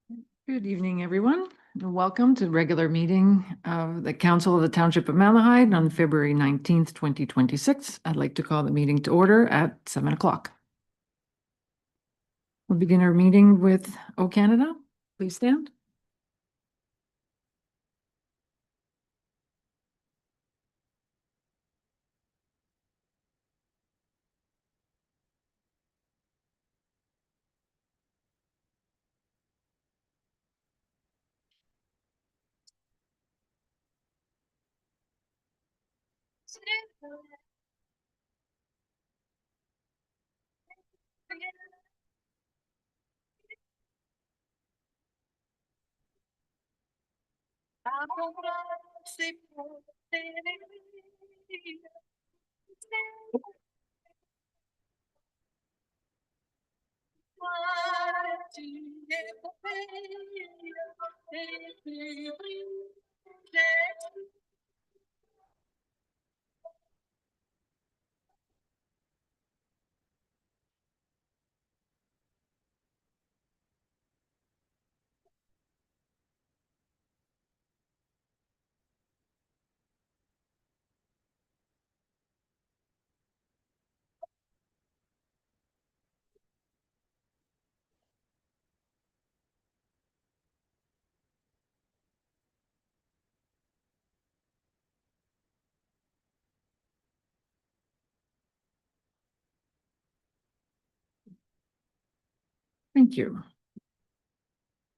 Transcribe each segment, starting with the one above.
Good evening, everyone, and welcome to the regular meeting of the Council of the Township of Malahide on February 19th, 2026. I'd like to call the meeting to order at 7 o'clock. We'll begin our meeting with O Canada. Please stand. Thank you.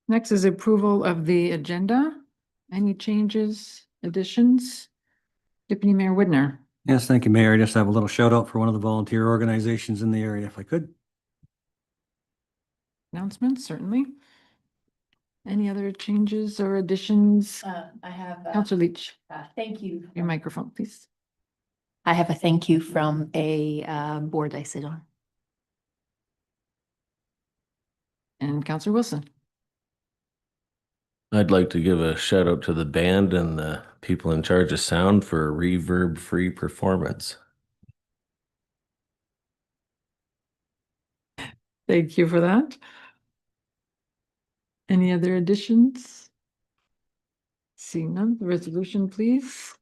Next is approval of the agenda. Any changes, additions? Deputy Mayor Widner. Yes, thank you, Mayor. I just have a little shout out for one of the volunteer organizations in the area, if I could. Announcements, certainly. Any other changes or additions? I have, Councillor Leach, thank you. your microphone, please. I have a thank you from a board I sit on. And Councillor Wilson. I'd like to give a shout out to the band and the people in charge of sound for a reverb-free performance. Thank you for that. Any other additions? Seeing none, the resolution, please.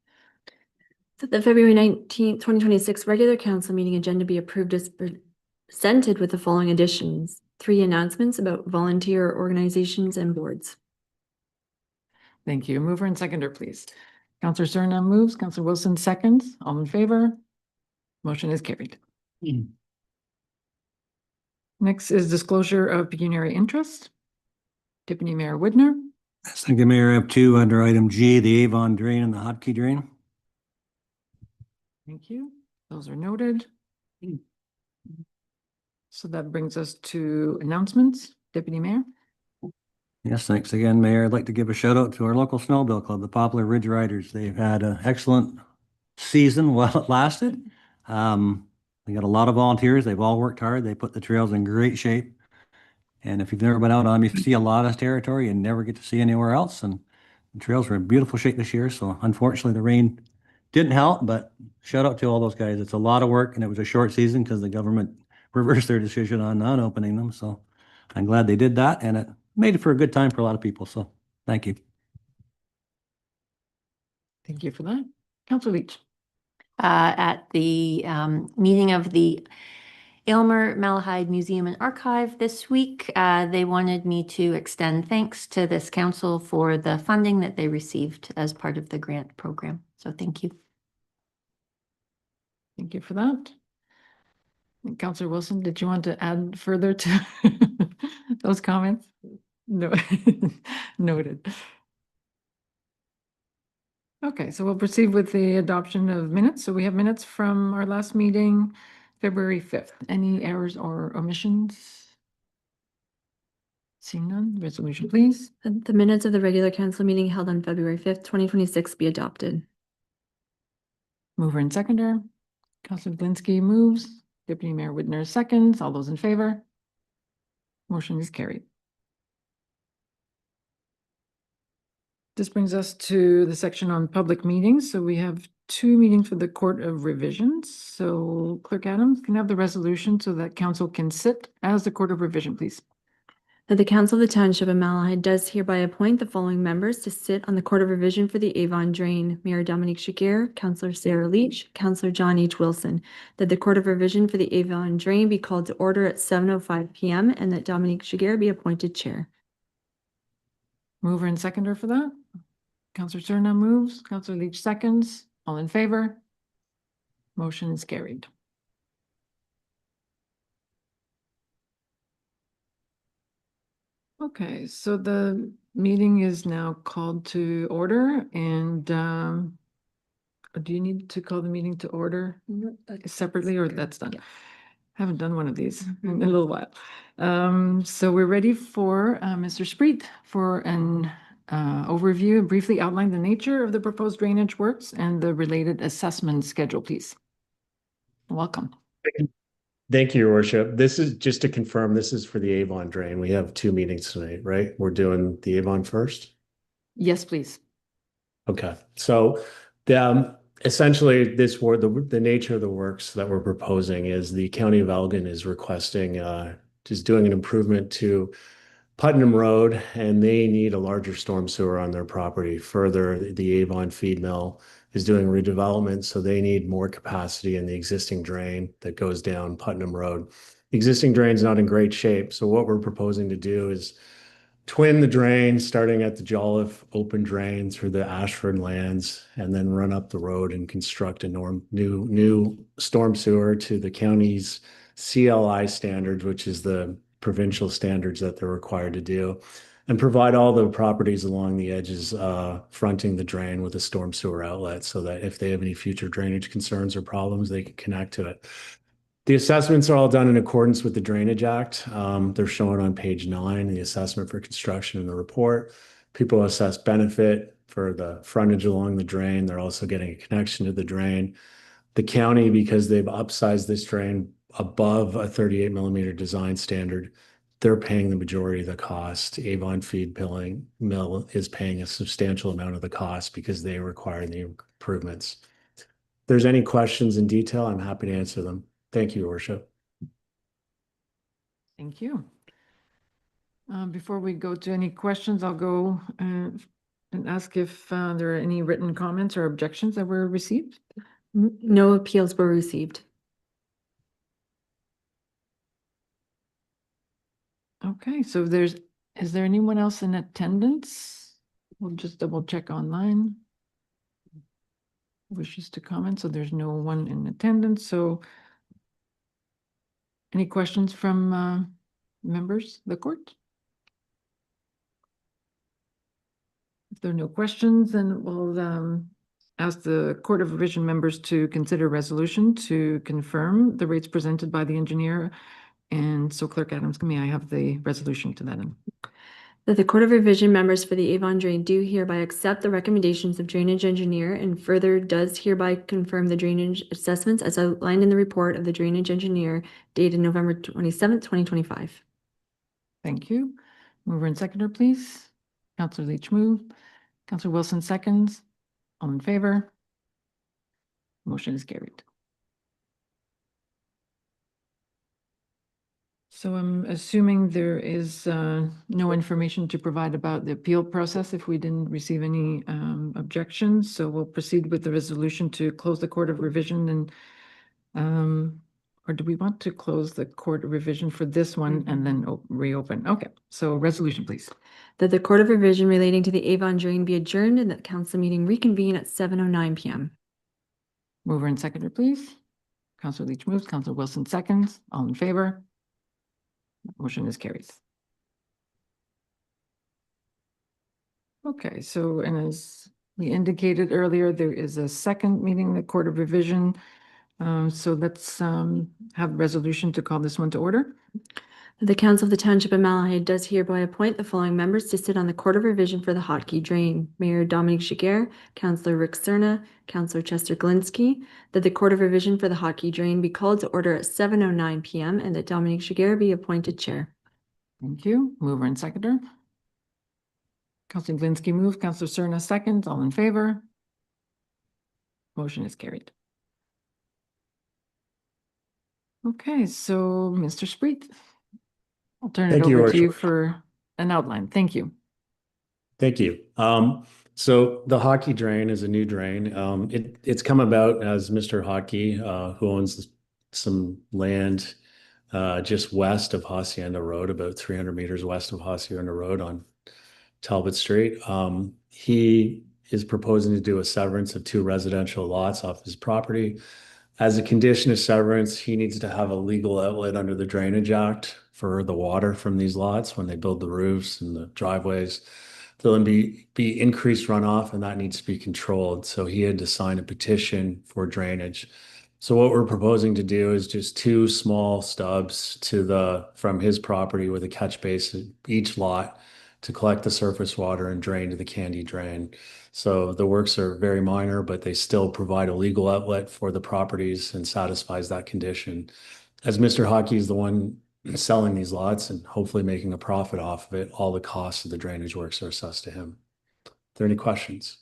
That the February 19th, 2026 regular council meeting agenda be approved as presented with the following additions. 3 announcements about volunteer organizations and boards. Thank you. Mover and seconder, please. Councillor Surinam moves, Councillor Wilson seconds. All in favor? Motion is carried. Next is disclosure of pecuniary interest. Deputy Mayor Widner. Yes, thank you, Mayor. I have 2 under item G, the Avon drain and the Hotkey drain. Thank you. Those are noted. So that brings us to announcements. Deputy Mayor. Yes, thanks again, Mayor. I'd like to give a shout out to our local snowmobile club, the Poplar Ridge Riders. They've had an excellent season while it lasted. They got a lot of volunteers. They've all worked hard. They put the trails in great shape. And if you've never been out on them, you see a lot of territory you never get to see anywhere else. And the trails were in beautiful shape this year. So unfortunately, the rain didn't help, but shout out to all those guys. It's a lot of work and it was a short season because the government reversed their decision on not opening them. So I'm glad they did that and it made it for a good time for a lot of people. So thank you. Thank you for that. Councillor Leach. At the meeting of the Aylmer Malahide Museum and Archive this week, they wanted me to extend thanks to this council for the funding that they received as part of the grant program. So thank you. Thank you for that. And Councillor Wilson, did you want to add further to those comments? No, noted. Okay, so we'll proceed with the adoption of minutes. So we have minutes from our last meeting, February 5th. Any errors or omissions? Seeing none, resolution, please. The minutes of the regular council meeting held on February 5th, 2026 be adopted. Mover and seconder. Councillor Blinsky moves. Deputy Mayor Widner seconds. All those in favor? Motion is carried. This brings us to the section on public meetings. So we have 2 meetings for the Court of Revisions. So Clerk Adams, can I have the resolution so that council can sit as the Court of Revision, please? That the Council of the Township of Malahide does hereby appoint the following members to sit on the Court of Revision for the Avon Drain: Mayor Dominique Jiguer, Councillor Sarah Leach, Councillor John H. Wilson. That the Court of Revision for the Avon Drain be called to order at 7:05 PM and that Dominique Jiguer be appointed chair. Mover and seconder for that? Counselor Cerna moves, Counselor Leach seconds. All in favor? Motion is carried. Okay, so the meeting is now called to order and do you need to call the meeting to order separately or that's done? Haven't done one of these in a little while. So we're ready for Mr. Spreet for an overview and briefly outline the nature of the proposed drainage works and the related assessment schedule, please. Welcome. Thank you, Your Worship. This is just to confirm, this is for the Avon Drain. We have two meetings tonight, right? We're doing the Avon first? Yes, please. Okay, so essentially the nature of the works that we're proposing is the County of Elgin is requesting, just doing an improvement to Putnam Road, and they need a larger storm sewer on their property. Further, the Avon feed mill is doing redevelopment, so they need more capacity in the existing drain that goes down Putnam Road. The existing drain's not in great shape, so what we're proposing to do is twin the drain, starting at the Jolliffe open drain through the Ashford lands, and then run up the road and construct a new storm sewer to the county's CLI standards, which is the provincial standards that they're required to do, and provide all the properties along the edges fronting the drain with a storm sewer outlet so that if they have any future drainage concerns or problems, they can connect to it. The assessments are all done in accordance with the Drainage Act. They're shown on page 9, the assessment for construction in the report. People assess benefit for the frontage along the drain. They're also getting a connection to the drain. The county, because they've upsized this drain above a 38 millimeter design standard, they're paying the majority of the cost. Avon Feed Mill is paying a substantial amount of the cost because they require the improvements. If there's any questions in detail, I'm happy to answer them. Thank you, Your Worship. Thank you. Before we go to any questions, I'll go and ask if there are any written comments or objections that were received. No appeals were received. Okay, so is there anyone else in attendance? We'll just double check online. Wishes to comment, so there's no one in attendance, so any questions from members of the court? If there are no questions, then we'll ask the Court of Revision members to consider resolution to confirm the rates presented by the engineer. And so Clerk Adams, may I have the resolution to that end? That the Court of Revision members for the Avon Drain do hereby accept the recommendations of drainage engineer and further does hereby confirm the drainage assessments as outlined in the report of the drainage engineer dated November 27th, 2025. Thank you. Mover and seconder, please. Councillor Leach move. Councillor Wilson seconds. All in favor? Motion is carried. So I'm assuming there is no information to provide about the appeal process if we didn't receive any objections. So we'll proceed with the resolution to close the Court of Revision and or do we want to close the Court of Revision for this one and then reopen? Okay, so resolution, please. That the Court of Revision relating to the Avon Drain be adjourned and that council meeting reconvene at 7:09 PM. Mover and seconder, please. Councillor Leach moves, Councillor Wilson seconds. All in favor? Motion is carried. Okay, so and as we indicated earlier, there is a second meeting, the Court of Revision. So let's have resolution to call this one to order. The Council of the Township of Malahide does hereby appoint the following members to sit on the Court of Revision for the Hotkey Drain: Mayor Dominique Jiguer, Councillor Rick Cerna, Councillor Chester Galinsky. That the Court of Revision for the Hotkey Drain be called to order at 7:09 PM and that Dominique Jiguer be appointed chair. Thank you. Mover and seconder. Councillor Galinsky moves, Councillor Cerna seconds. All in favor? Motion is carried. Okay, so Mr. Spreet, I'll turn it Thank you, over to you Worship. for an outline. Thank you. Thank you. So the hockey drain is a new drain. It's come about as Mr. Hockey, who owns some land just west of Hacienda Road, about 300 meters west of Hacienda Road on Talbot Street. He is proposing to do a severance of 2 residential lots off his property. As a condition of severance, he needs to have a legal outlet under the Drainage Act for the water from these lots when they build the roofs and the driveways. There'll be increased runoff, and that needs to be controlled. So he had to sign a petition for drainage. So what we're proposing to do is just 2 small stubs from his property with a catch basin each lot to collect the surface water and drain to the Candy drain. So the works are very minor, but they still provide a legal outlet for the properties and satisfies that condition. As Mr. Hockey is the one selling these lots and hopefully making a profit off of it, all the costs of the drainage works are assessed to him. Are there any questions?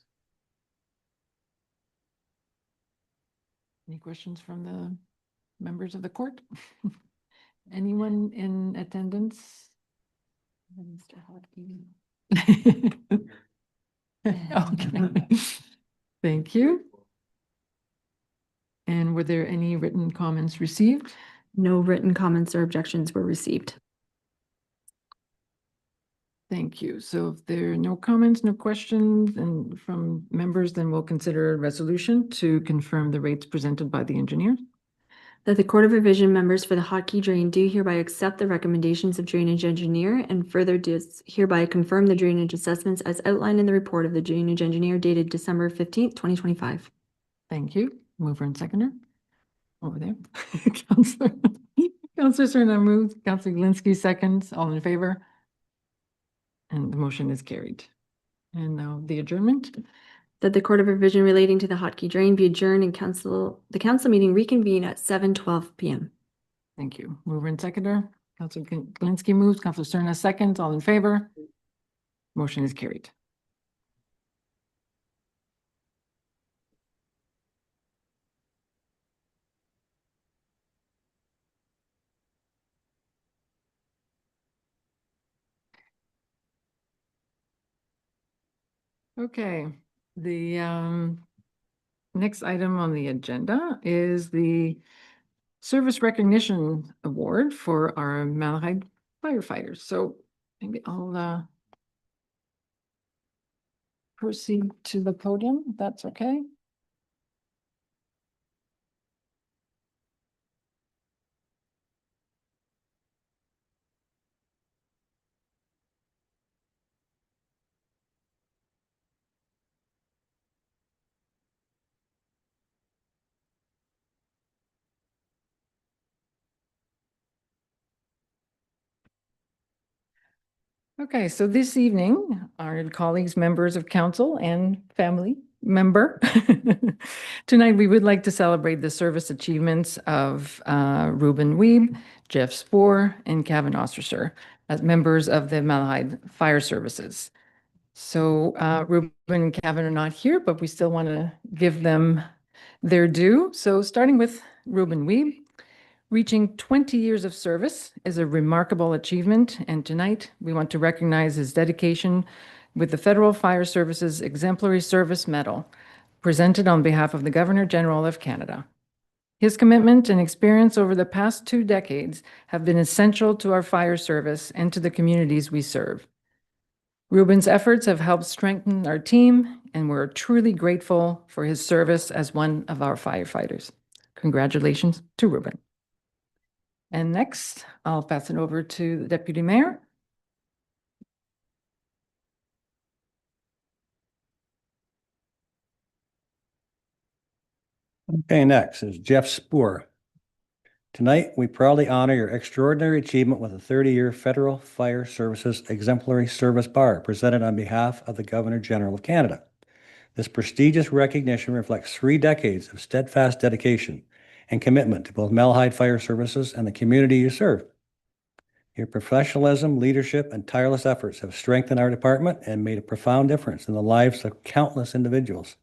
Any questions from the members of the court? Anyone in attendance? Mr. Hodgkin. Okay. Thank you. And were there any written comments received? No written comments or objections were received. Thank you. So if there are no comments, no questions, and from members, then we'll consider a resolution to confirm the rates presented by the engineer. That the Court of Revision members for the Hockey Drain do hereby accept the recommendations of drainage engineer and further does hereby confirm the drainage assessments as outlined in the report of the drainage engineer dated December 15th, 2025. Thank you. Mover and seconder. Over there. Counselor Cerna moves, Counselor Glinski seconds. All in favor? And the motion is carried. And now the adjournment. That the Court of Revision relating to the Hockey Drain be adjourned and the council meeting reconvene at 7:12 p.m. Thank you. Mover and seconder. Counselor Glinski moves, Counselor Cerna seconds. All in favor? Motion is carried. Okay, the next item on the agenda is the Service Recognition Award for our Malahide firefighters. So maybe I'll proceed to the podium, if that's okay. Okay, so this evening, our colleagues, members of council and family member, tonight we would like to celebrate the service achievements of Ruben Wiebe, Jeff Spoor, and Kevin Osterser as members of the Malahide Fire Services. So Ruben and Kevin are not here, but we still want to give them their due. So starting with Ruben Wiebe. Reaching 20 years of service is a remarkable achievement, and tonight we want to recognize his dedication with the Federal Fire Service's Exemplary Service Medal, presented on behalf of the Governor General of Canada. His commitment and experience over the past 2 decades have been essential to our fire service and to the communities we serve. Ruben's efforts have helped strengthen our team, and we're truly grateful for his service as one of our firefighters. Congratulations to Ruben. And next, I'll pass it over to the Deputy Mayor. Okay, next is Jeff Spoor. Tonight, we proudly honor your extraordinary achievement with a 30-year Federal Fire Services Exemplary Service Bar presented on behalf of the Governor General of Canada. This prestigious recognition reflects 3 decades of steadfast dedication and commitment to both Malahide Fire Services and the community you serve. Your professionalism, leadership, and tireless efforts have strengthened our department and made a profound difference in the lives of countless individuals.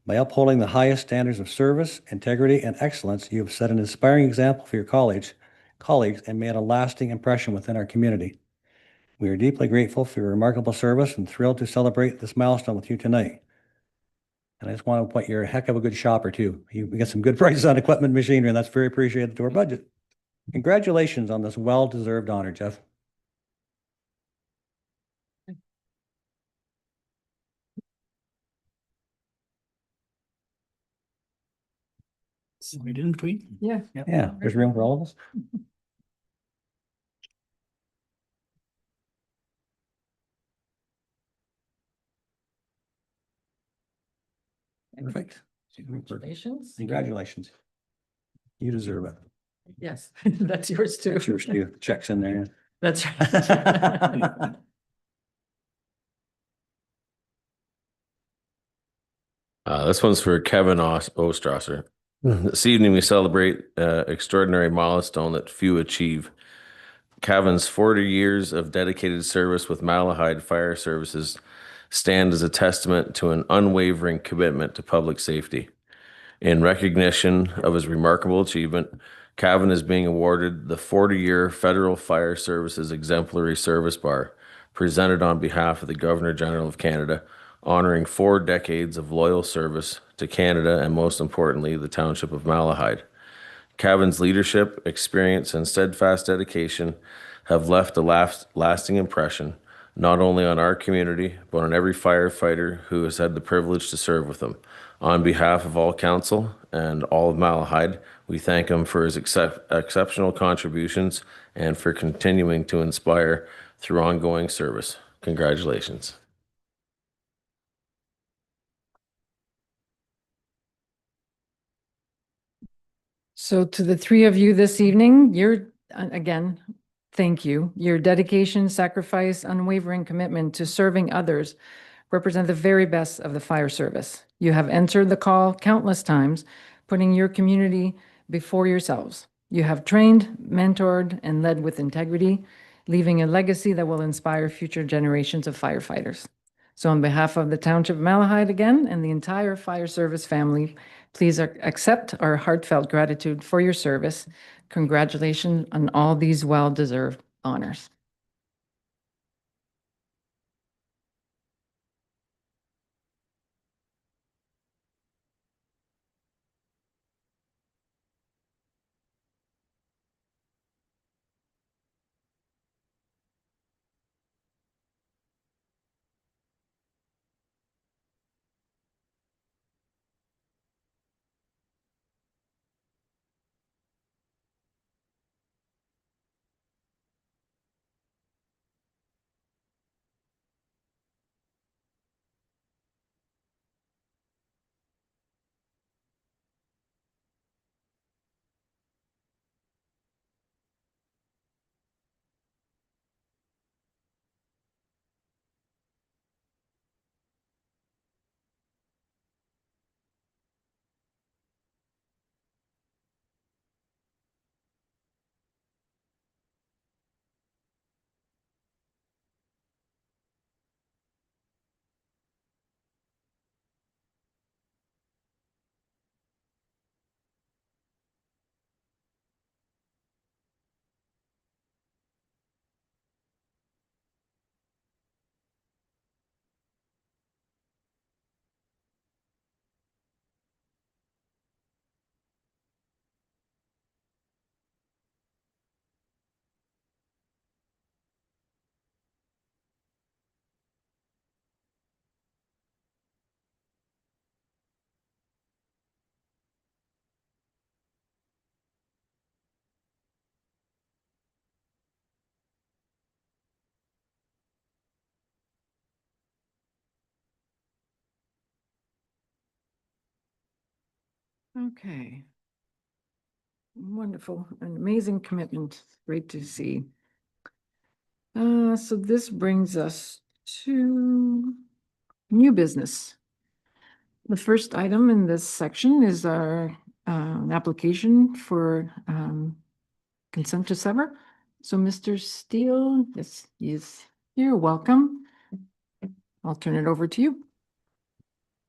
By upholding the highest standards of service, integrity, and excellence, you have set an inspiring example for your colleagues and made a lasting impression within our community. We are deeply grateful for your remarkable service and thrilled to celebrate this milestone with you tonight. And I just want to point, you're a heck of a good shopper too. We get some good prices on equipment, machinery, and that's very appreciated to our budget. Congratulations on this well-deserved honor, Jeff. We didn't tweet. Yeah. Yeah, there's room for all of us. Perfect. Congratulations. Congratulations. You deserve it. Yes, that's yours too. That's yours too. Checks in there. That's right. This one's for Kevin Ostrasser. This evening, we celebrate extraordinary milestone that few achieve. Kevin's 40 years of dedicated service with Malahide Fire Services stand as a testament to an unwavering commitment to public safety. In recognition of his remarkable achievement, Kevin is being awarded the 40-year Federal Fire Services Exemplary Service Bar, presented on behalf of the Governor General of Canada, honoring 4 decades of loyal service to Canada and, most importantly, the Township of Malahide. Kevin's leadership, experience, and steadfast dedication have left a lasting impression, not only on our community, but on every firefighter who has had the privilege to serve with him. On behalf of all council and all of Malahide, we thank him for his exceptional contributions and for continuing to inspire through ongoing service. Congratulations. So to the 3 of you this evening, again, thank you. Your dedication, sacrifice, unwavering commitment to serving others represent the very best of the fire service. You have answered the call countless times, putting your community before yourselves. You have trained, mentored, and led with integrity, leaving a legacy that will inspire future generations of firefighters. So on behalf of the Township of Malahide again and the entire fire service family, please accept our heartfelt gratitude for your service. Congratulations on all these well-deserved honors. Okay. Wonderful, an amazing commitment. Great to see. So this brings us to new business. The first item in this section is our an application for consent to sever. So Mr. Steele, yes, he's here. Welcome. I'll turn it over to you.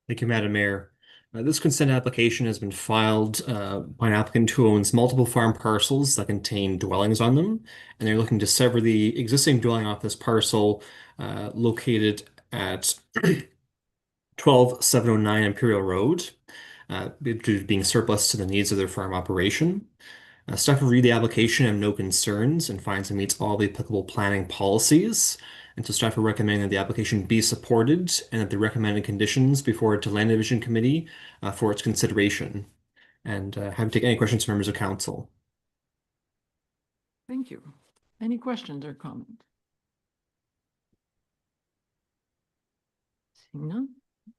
Thank you, Madam Mayor. This consent application has been filed by an applicant who owns multiple farm parcels that contain dwellings on them, and they're looking to sever the existing dwelling off this parcel located at 12709 Imperial Road, due to being surplus to the needs of their farm operation. Staff reviewed the application and have no concerns and finds it meets all the applicable planning policies. And so staff are recommending that the application be supported and that the recommended conditions be forwarded to Land Division Committee for its consideration. And happy to take any questions from members of council. Thank you. Any questions or comments? Seeing none.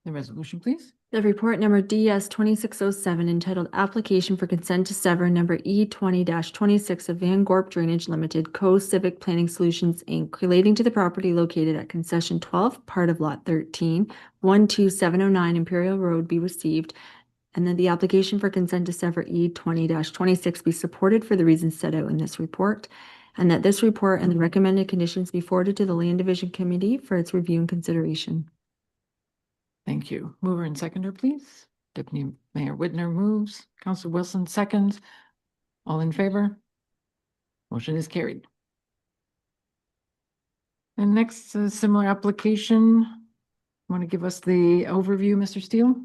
The resolution, please. The report number DS 2607 entitled Application for Consent to Sever number E20-26 of Van Gorp Drainage Limited, Co Civic Planning Solutions, Inc., relating to the property located at Concession 12, part of Lot 13, 12709 Imperial Road be received, and that the application for consent to sever E20-26 be supported for the reasons set out in this report, and that this report and the recommended conditions be forwarded to the Land Division Committee for its review and consideration. Thank you. Mover and seconder, please. Deputy Mayor Whitner moves. Councilor Wilson seconds. All in favor? Motion is carried. And next, a similar application. Want to give us the overview, Mr. Steele?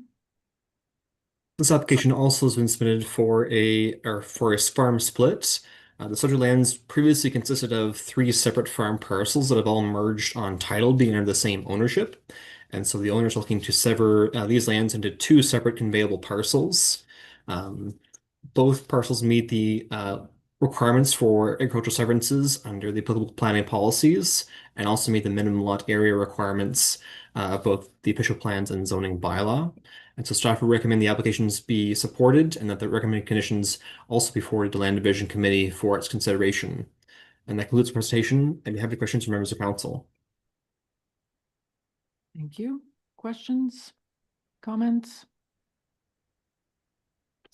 This application also has been submitted for a farm split. The subject lands previously consisted of 3 separate farm parcels that have all merged on title, being under the same ownership. And so the owners are looking to sever these lands into 2 separate conveyable parcels. Both parcels meet the requirements for agricultural severances under the applicable planning policies and also meet the minimum lot area requirements of both the official plans and zoning bylaw. And so staff would recommend the applications be supported and that the recommended conditions also be forwarded to Land Division Committee for its consideration. And that concludes the presentation. I'd be happy to questions from members of council. Thank you. Questions? Comments?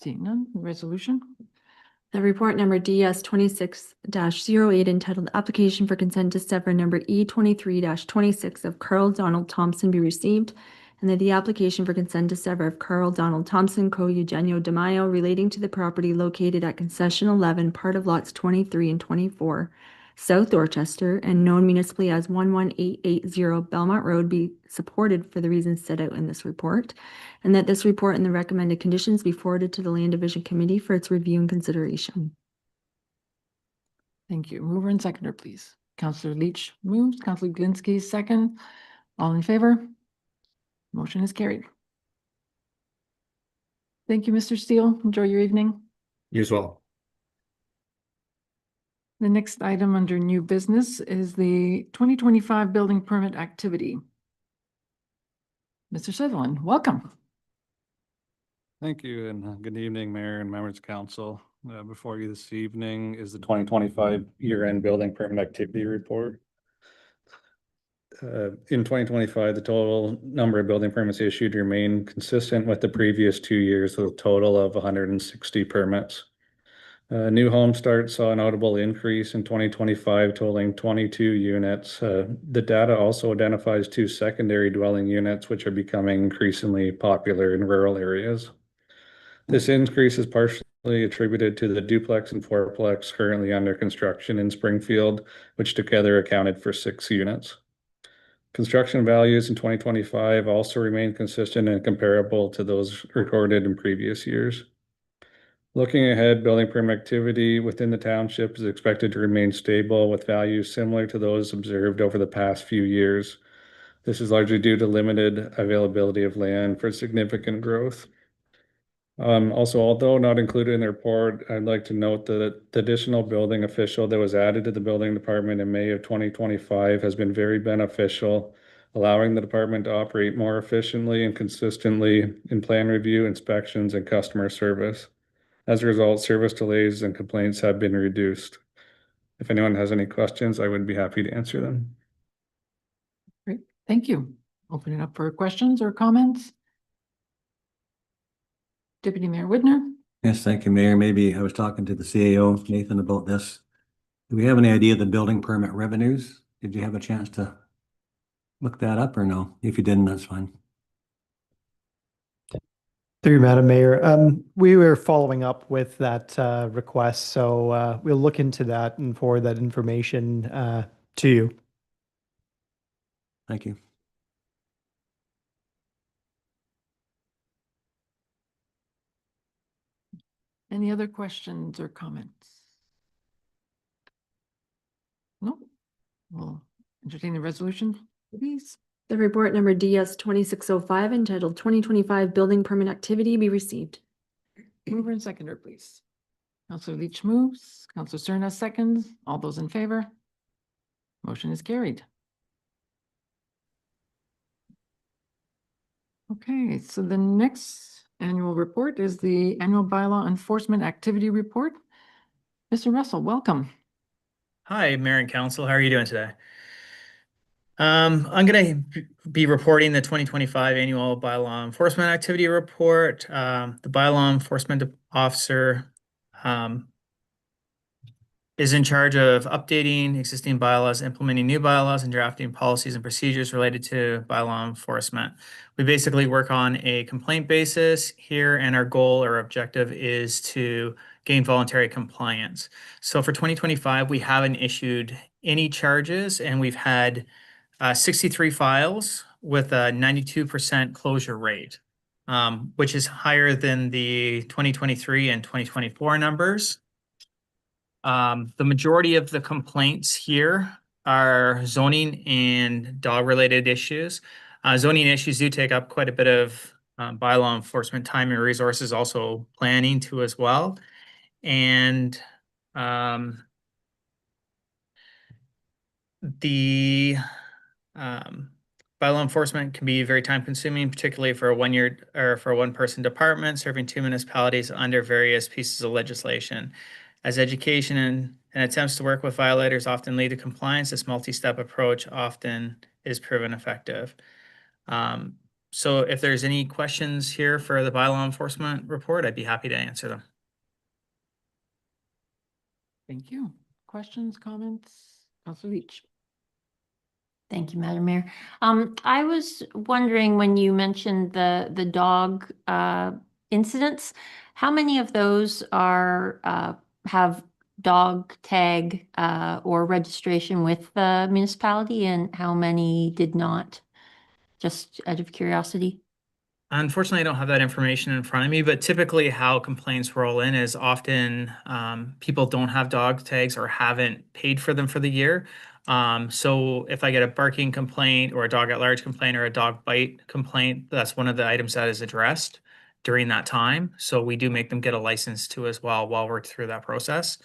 Seeing none. Resolution? The report number DS 26-08 entitled Application for Consent to Sever number E23-26 of Carl Donald Thompson be received, and that the application for consent to sever of Carl Donald Thompson, Co. Eugenio de Mayo, relating to the property located at Concession 11, part of lots 23 and 24, South Dorchester, and known municipally as 11880 Belmont Road, be supported for the reasons set out in this report, and that this report and the recommended conditions be forwarded to the Land Division Committee for its review and consideration. Thank you. Mover and seconder, please. Councilor Leach moves. Councilor Glinsky second. All in favor? Motion is carried. Thank you, Mr. Steele. Enjoy your evening. You as well. The next item under new business is the 2025 building permit activity. Mr. Sutherland, welcome. Thank you, and good evening, Mayor and members of council. Before you this evening is the 2025 year-end building permit activity report. In 2025, the total number of building permits issued remained consistent with the previous 2 years, with a total of 160 permits. New home starts saw a notable increase in 2025, totaling 22 units. The data also identifies 2 secondary dwelling units, which are becoming increasingly popular in rural areas. This increase is partially attributed to the duplex and fourplex currently under construction in Springfield, which together accounted for 6 units. Construction values in 2025 also remain consistent and comparable to those recorded in previous years. Looking ahead, building permit activity within the township is expected to remain stable with values similar to those observed over the past few years. This is largely due to limited availability of land for significant growth. Also, although not included in the report, I'd like to note that the additional building official that was added to the building department in May of 2025 has been very beneficial, allowing the department to operate more efficiently and consistently in plan review, inspections, and customer service. As a result, service delays and complaints have been reduced. If anyone has any questions, I would be happy to answer them. Great. Thank you. Open it up for questions or comments. Deputy Mayor Whitner. Yes, thank you, Mayor. Maybe I was talking to the CAO, Nathan, about this. Do we have any idea of the building permit revenues? Did you have a chance to look that up or no? If you didn't, that's fine. Through you, Madam Mayor. We were following up with that request, so we'll look into that and forward that information to you. Thank you. Any other questions or comments? No? We'll entertain the resolution, please. The report number DS 2605 entitled 2025 Building Permit Activity be received. Mover and seconder, please. Counselor Leach moves, Counselor Cerna seconds. All those in favor? Motion is carried. Okay, so the next annual report is the annual bylaw enforcement activity report. Mr. Russell, welcome. Hi, Mayor and Council. How are you doing today? I'm going to be reporting the 2025 annual bylaw enforcement activity report. The bylaw enforcement officer is in charge of updating existing bylaws, implementing new bylaws, and drafting policies and procedures related to bylaw enforcement. We basically work on a complaint basis here, and our goal or objective is to gain voluntary compliance. So for 2025, we haven't issued any charges, and we've had 63 files with a 92% closure rate, which is higher than the 2023 and 2024 numbers. The majority of the complaints here are zoning and dog-related issues. Zoning issues do take up quite a bit of bylaw enforcement time and resources, also planning too as well. And the bylaw enforcement can be very time consuming, particularly for a 1 year or for a one-person department serving 2 municipalities under various pieces of legislation. As education and attempts to work with violators often lead to compliance, this multi-step approach often is proven effective. So if there's any questions here for the bylaw enforcement report, I'd be happy to answer them. Thank you. Questions, comments? Counselor Leach. Thank you, Madam Mayor. I was wondering when you mentioned the dog incidents, how many of those are have dog tag or registration with the municipality, and how many did not? Just out of curiosity. Unfortunately, I don't have that information in front of me, but typically how complaints roll in is often people don't have dog tags or haven't paid for them for the year. So if I get a barking complaint or a dog at large complaint or a dog bite complaint, that's one of the items that is addressed during that time. So we do make them get a license too as well while we're through that process.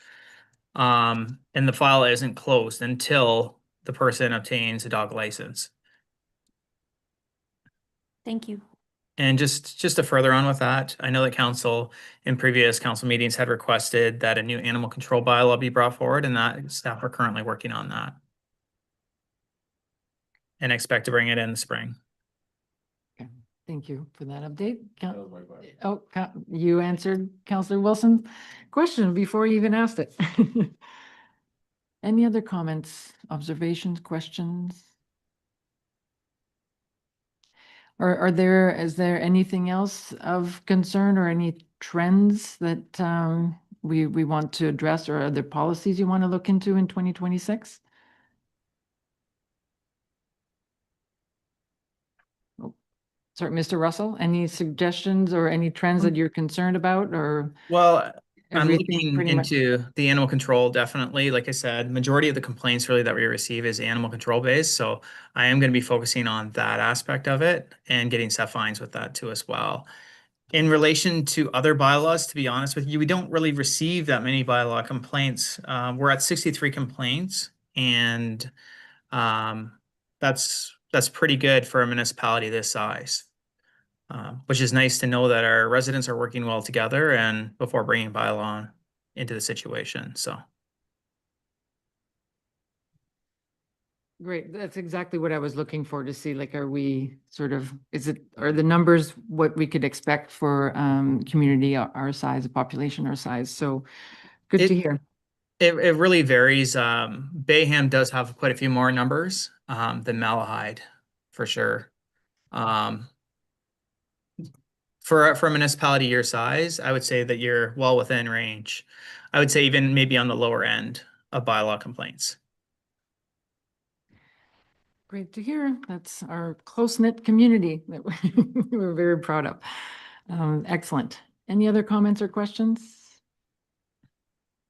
And the file isn't closed until the person obtains a dog license. Thank you. And just to further on with that, I know that council in previous council meetings had requested that a new animal control bylaw be brought forward, and that staff are currently working on that. And expect to bring it in the spring. Okay, thank you for that update. You answered Counselor Wilson's question before you even asked it. Any other comments, observations, questions? Or is there anything else of concern or any trends that we want to address, or other policies you want to look into in 2026? Oh, sorry, Mr. Russell, any suggestions or any trends that you're concerned about, or? Well, I'm everything looking pretty much- into the animal control, definitely. Like I said, majority of the complaints really that we receive is animal control based. So I am going to be focusing on that aspect of it and getting set fines with that too as well. In relation to other bylaws, to be honest with you, we don't really receive that many bylaw complaints. We're at 63 complaints, and that's pretty good for a municipality this size. Which is nice to know that our residents are working well together and before bringing bylaw into the situation, so. Great, that's exactly what I was looking for, to see, like, are we sort of, are the numbers what we could expect for community our size, population our size? So good to hear. It really varies. Bayham does have quite a few more numbers than Malahide, for sure. For a municipality your size, I would say that you're well within range. I would say even maybe on the lower end of bylaw complaints. Great to hear. That's our close-knit community that we're very proud of. Excellent. Any other comments or questions?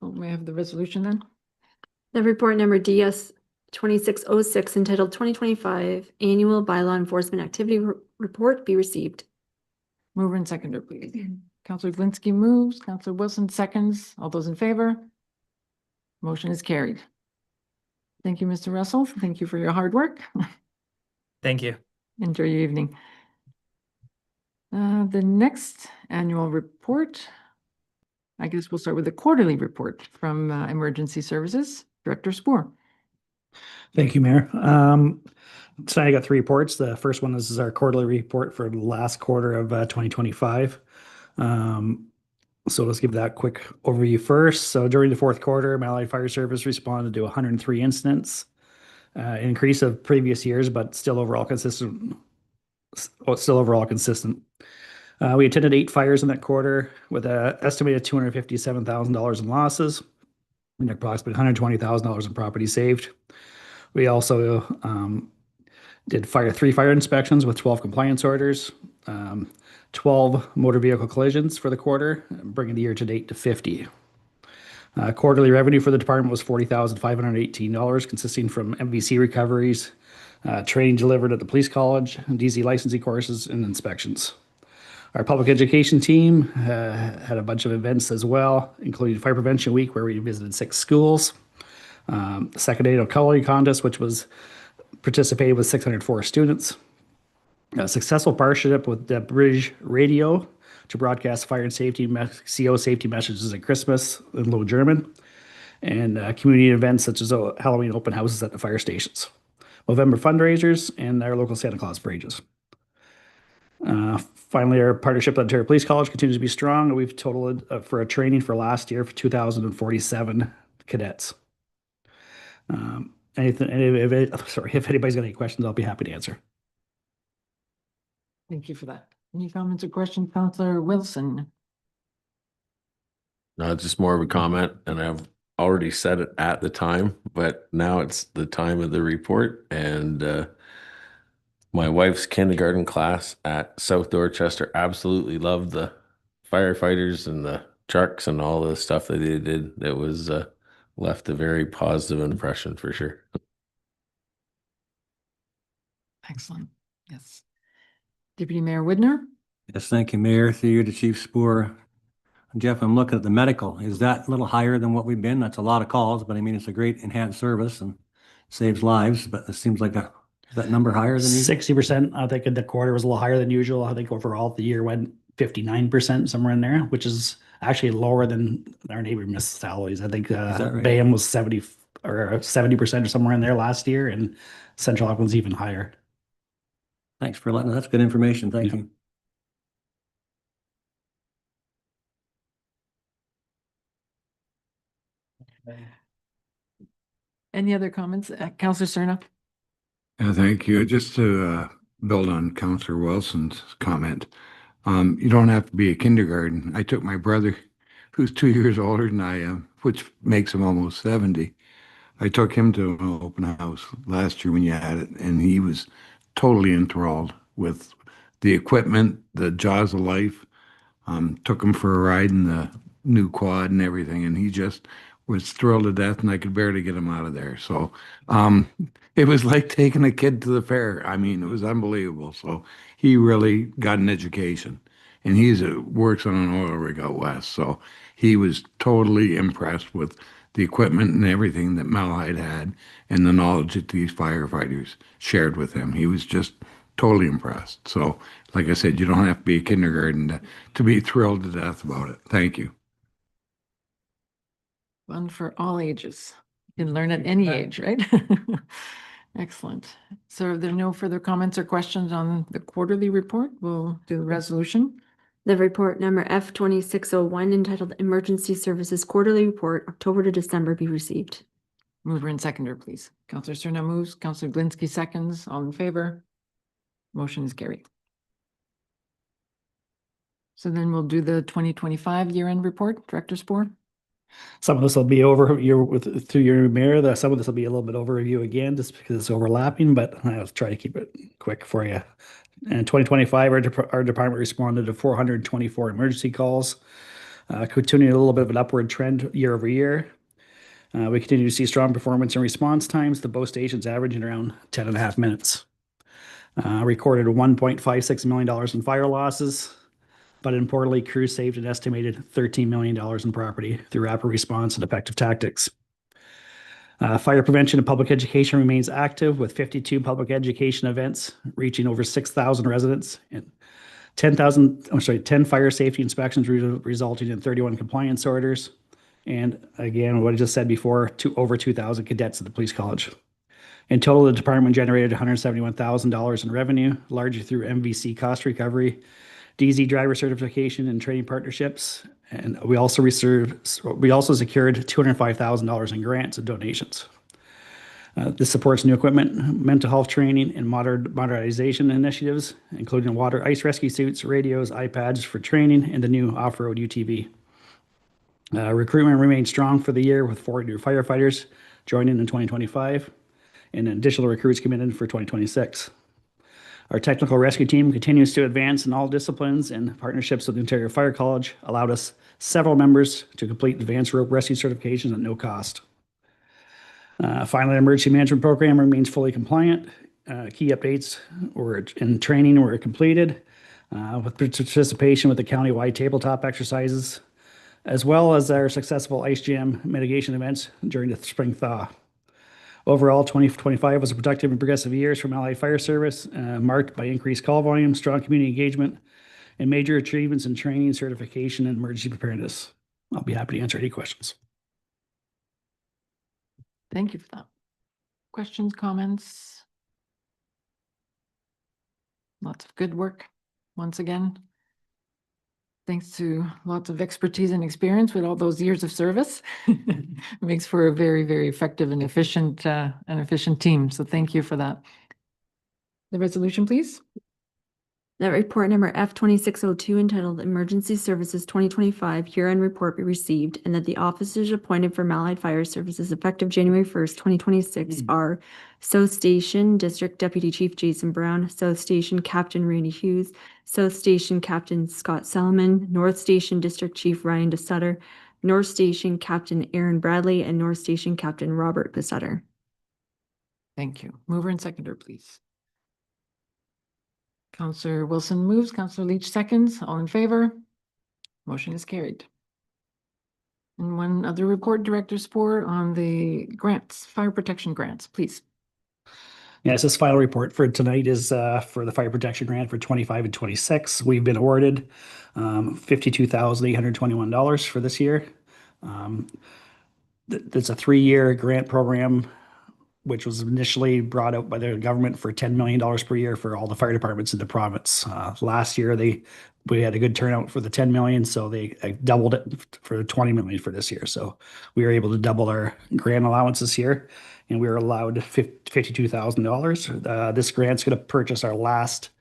Oh, may I have the resolution then? The report number DS 2606 entitled 2025 Annual Bylaw Enforcement Activity Report be received. Mover and seconder, please. Counselor Glinski moves, Counselor Wilson seconds. All those in favor? Motion is carried. Thank you, Mr. Russell. Thank you for your hard work. Thank you. Enjoy your evening. The next annual report, I guess we'll start with the quarterly report from Emergency Services, Director Spoor. Thank you, Mayor. So I got 3 reports. The first one is our quarterly report for the last quarter of 2025. So let's give that quick overview first. So during the 4th quarter, Malahide Fire Service responded to 103 incidents, increase of previous years, but still overall consistent. We attended 8 fires in that quarter with an estimated $257,000 in losses and approximately $120,000 in property saved. We also did 3 fire inspections with 12 compliance orders, 12 motor vehicle collisions for the quarter, bringing the year to date to 50. Quarterly revenue for the department was $40,518, consisting from MVC recoveries, training delivered at the police college, DZ licensing courses, and inspections. Our public education team had a bunch of events as well, including Fire Prevention Week, where we visited 6 schools. Second annual culinary contest, which was participated with 604 students. A successful partnership with the Bridge Radio to broadcast fire and safety, CO safety messages at Christmas in Low German, and community events such as Halloween open houses at the fire stations, November fundraisers, and our local Santa Claus pages. Finally, our partnership with Ontario Police College continues to be strong. We've totaled for a training for last year for 2,047 cadets. If anybody's got any questions, I'll be happy to answer. Thank you for that. Any comments or questions, Counselor Wilson? No, it's just more of a comment, and I've already said it at the time, but now it's the time of the report. And my wife's kindergarten class at South Dorchester absolutely loved the firefighters and the trucks and all the stuff that they did. That was left a very positive impression for sure. Excellent. Yes. Deputy Mayor Widner? Yes, thank you, Mayor. Through you to Chief Spoor. Jeff, I'm looking at the medical. Is that a little higher than what we've been? That's a lot of calls, but I mean, it's a great enhanced service and saves lives, but it seems like is that number higher than usual? 60%. I think in the quarter was a little higher than usual. I think overall the year went 59%, somewhere in there, which is actually lower than our neighbor municipalities. I think right? Bayham was 70 or 70% or somewhere in there last year, and Central Auckland's even higher. Thanks for letting us. That's good information. Thank you. Any other comments? Counselor Cerna? Thank you. Just to build on Counselor Wilson's comment, you don't have to be a kindergarten. I took my brother, who's 2 years older than I am, which makes him almost 70. I took him to an open house last year when you had it, and he was totally enthralled with the equipment, the jaws of life. Took him for a ride in the new quad and everything, and he just was thrilled to death, and I could barely get him out of there. So it was like taking a kid to the fair. I mean, it was unbelievable. So he really got an education, and works on an oil rig out west. So he was totally impressed with the equipment and everything that Malahide had and the knowledge that these firefighters shared with him. He was just totally impressed. So like I said, you don't have to be a kindergarten to be thrilled to death about it. Thank you. One for all ages. You can learn at any age, right? Excellent. So if there are no further comments or questions on the quarterly report, we'll do the resolution. The report number F2601 entitled Emergency Services Quarterly Report, October to December be received. Mover and seconder, please. Counselor Cerna moves, Counselor Glinski seconds. All in favor? Motion is carried. So then we'll do the 2025 year-end report, Director Spore. Some of this will be overview through your mayor. Some of this will be a little bit overview again, just because it's overlapping, but I'll try to keep it quick for you. In 2025, our department responded to 424 emergency calls, continuing a little bit of an upward trend year over year. We continue to see strong performance and response times, the both stations averaging around 10.5 minutes. Recorded $1.56 million in fire losses, but importantly, crews saved an estimated $13 million in property through rapid response and effective tactics. Fire prevention and public education remains active, with 52 public education events reaching over 6,000 residents and 10 fire safety inspections resulting in 31 compliance orders. And again, what I just said before, over 2,000 cadets at the police college. In total, the department generated $171,000 in revenue, largely through MVC cost recovery, DZ driver certification, and training partnerships. And we also secured $205,000 in grants and donations. This supports new equipment, mental health training, and modernization initiatives, including water ice rescue suits, radios, iPads for training, and the new off-road UTV. Recruitment remained strong for the year, with 4 new firefighters joining in 2025, and additional recruits committed for 2026. Our technical rescue team continues to advance in all disciplines, and partnerships with Ontario Fire College allowed us several members to complete advanced rope rescue certifications at no cost. Finally, the emergency management program remains fully compliant. Key updates in training were completed, with participation with the county-wide tabletop exercises, as well as our successful ice jam mitigation events during the spring thaw. Overall, 2025 was a productive and progressive year for Malahide Fire Service, marked by increased call volume, strong community engagement, and major achievements in training, certification, and emergency preparedness. I'll be happy to answer any questions. Thank you for that. Questions, comments? Lots of good work once again. Thanks to lots of expertise and experience with all those years of service. Makes for a very, very effective and efficient team. So thank you for that. The resolution, please. That report number F2602 entitled Emergency Services 2025 Year-End Report be received, and that the officers appointed for Malahide Fire Services effective January 1st, 2026 are South Station District Deputy Chief Jason Brown, South Station Captain Randy Hughes, South Station Captain Scott Salmon, North Station District Chief Ryan DeSutter, North Station Captain Aaron Bradley, and North Station Captain Robert DeSutter. Thank you. Mover and seconder, please. Councillor Wilson moves, Councillor Leach seconds. All in favor? Motion is carried. And one other report, Director Spore, on the grants, fire protection grants, please. Yes, this final report for tonight is for the fire protection grant for 25 and 26. We've been awarded $52,821 for this year. It's a 3-year grant program, which was initially brought out by the government for $10 million per year for all the fire departments in the province. Last year, we had a good turnout for the 10 million, so they doubled it for the 20 million for this year. So we were able to double our grant allowance this year, and we were allowed $52,000. This grant's going to purchase our last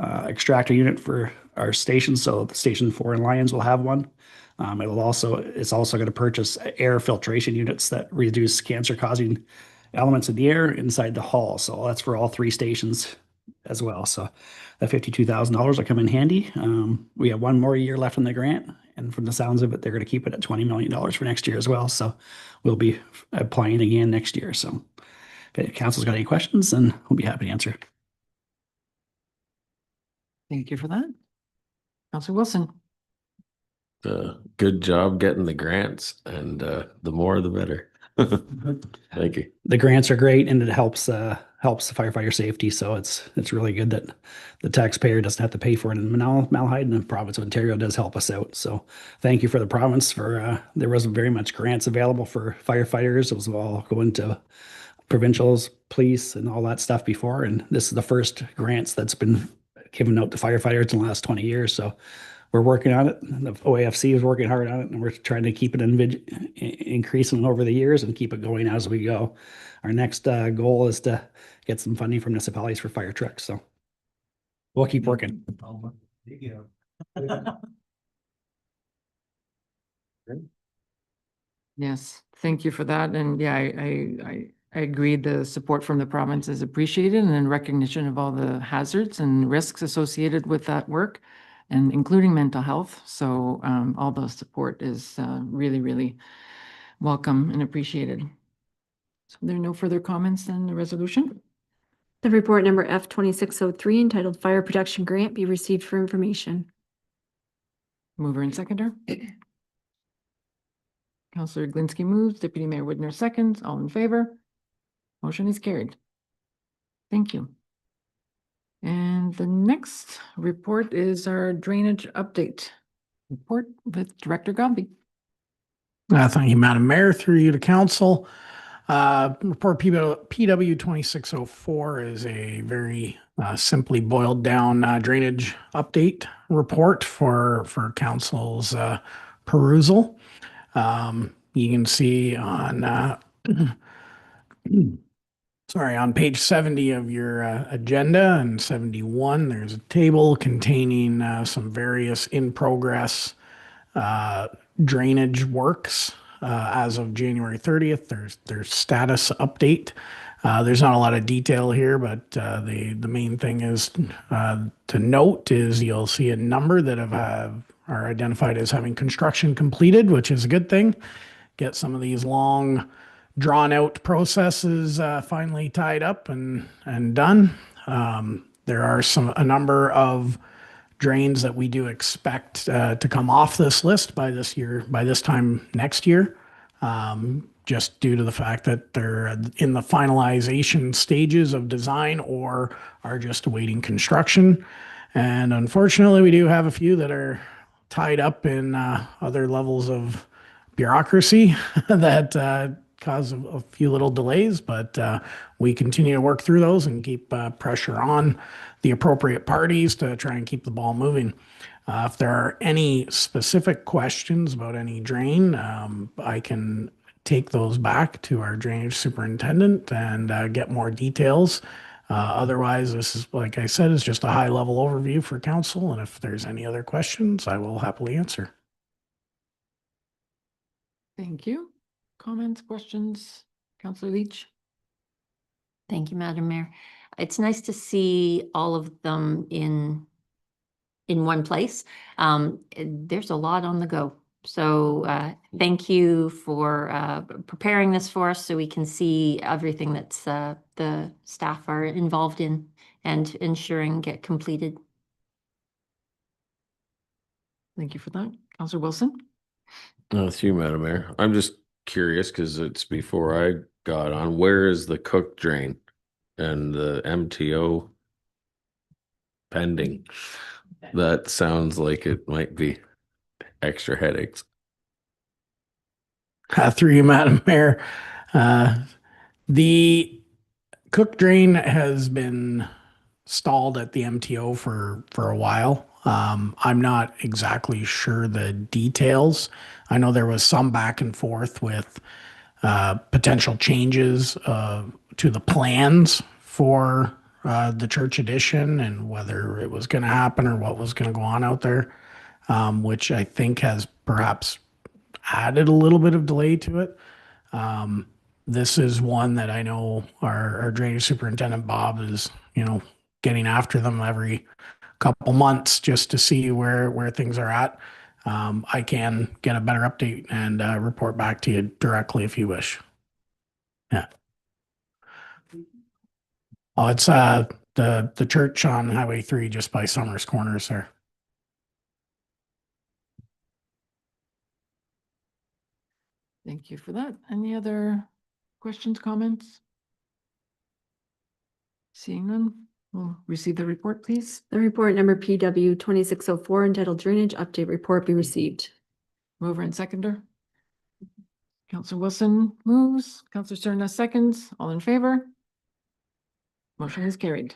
extractor unit for our station, so the Station 4 in Lyons will have one. It's also going to purchase air filtration units that reduce cancer-causing elements of the air inside the hall. So that's for all 3 stations as well. So that $52,000 will come in handy. We have 1 more year left in the grant, and from the sounds of it, they're going to keep it at $20 million for next year as well. So we'll be applying again next year. So if council's got any questions, then we'll be happy to answer. Thank you for that. Councillor Wilson. Good job getting the grants, and the more the better. Thank you. The grants are great, and it helps firefighter safety. So it's really good that the taxpayer doesn't have to pay for it in Malahide, and the province of Ontario does help us out. So thank you for the province for there wasn't very much grants available for firefighters. It was all going to provincials, police, and all that stuff before. And this is the first grants that's been given out to firefighters in the last 20 years. So we're working on it. The OAFC is working hard on it, and we're trying to keep it increasing over the years and keep it going as we go. Our next goal is to get some funding from municipalities for fire trucks. So we'll keep working. Yes, thank you for that. And yeah, I agree. The support from the province is appreciated and in recognition of all the hazards and risks associated with that work and including mental health. So all the support is really, really welcome and appreciated. So there are no further comments on the resolution. The report number F 2603 entitled Fire Protection Grant be received for information. Mover and seconder. Councillor Glinsky moves, Deputy Mayor Widner seconds. All in favor? Motion is carried. Thank you. And the next report is our drainage update report with Director Gombe. Thank you, Madam Mayor. Through you to council. Report PW 2604 is a very simply boiled down drainage update report for council's perusal. You can see on sorry, on page 70 of your agenda and 71, there's a table containing some various in progress drainage works as of January 30th. There's status update. There's not a lot of detail here, but the main thing is to note is you'll see a number that are identified as having construction completed, which is a good thing. Get some of these long drawn out processes finally tied up and done. There are a number of drains that we do expect to come off this list by this time next year, just due to the fact that they're in the finalization stages of design or are just awaiting construction. And unfortunately, we do have a few that are tied up in other levels of bureaucracy that cause a few little delays, but we continue to work through those and keep pressure on the appropriate parties to try and keep the ball moving. If there are any specific questions about any drain, I can take those back to our drainage superintendent and get more details. Otherwise, this is, like I said, is just a high level overview for council. And if there's any other questions, I will happily answer. Thank you. Comments, questions? Councillor Leach? Thank you, Madam Mayor. It's nice to see all of them in one place. There's a lot on the go. So thank you for preparing this for us so we can see everything that's the staff are involved in and ensuring get completed. Thank you for that. Councillor Wilson? That's you, Madam Mayor. I'm just curious because it's before I got on. Where is the Cook drain and the MTO pending? That sounds like it might be extra headaches. Through you, Madam Mayor. The Cook drain has been stalled at the MTO for a while. I'm not exactly sure the details. I know there was some back and forth with potential changes to the plans for the church addition and whether it was going to happen or what was going to go on out there, which I think has perhaps added a little bit of delay to it. This is one that I know our drainage superintendent, Bob, is, getting after them every couple months just to see where things are at. I can get a better update and report back to you directly if you wish. Yeah. Oh, it's the church on Highway 3 just by Summers Corners there. Thank you for that. Any other questions, comments? Seeing none, we'll receive the report, please. The report number PW 2604 entitled Drainage Update Report be received. Mover and seconder. Councillor Wilson moves, Councillor Cerna seconds. All in favor? Motion is carried.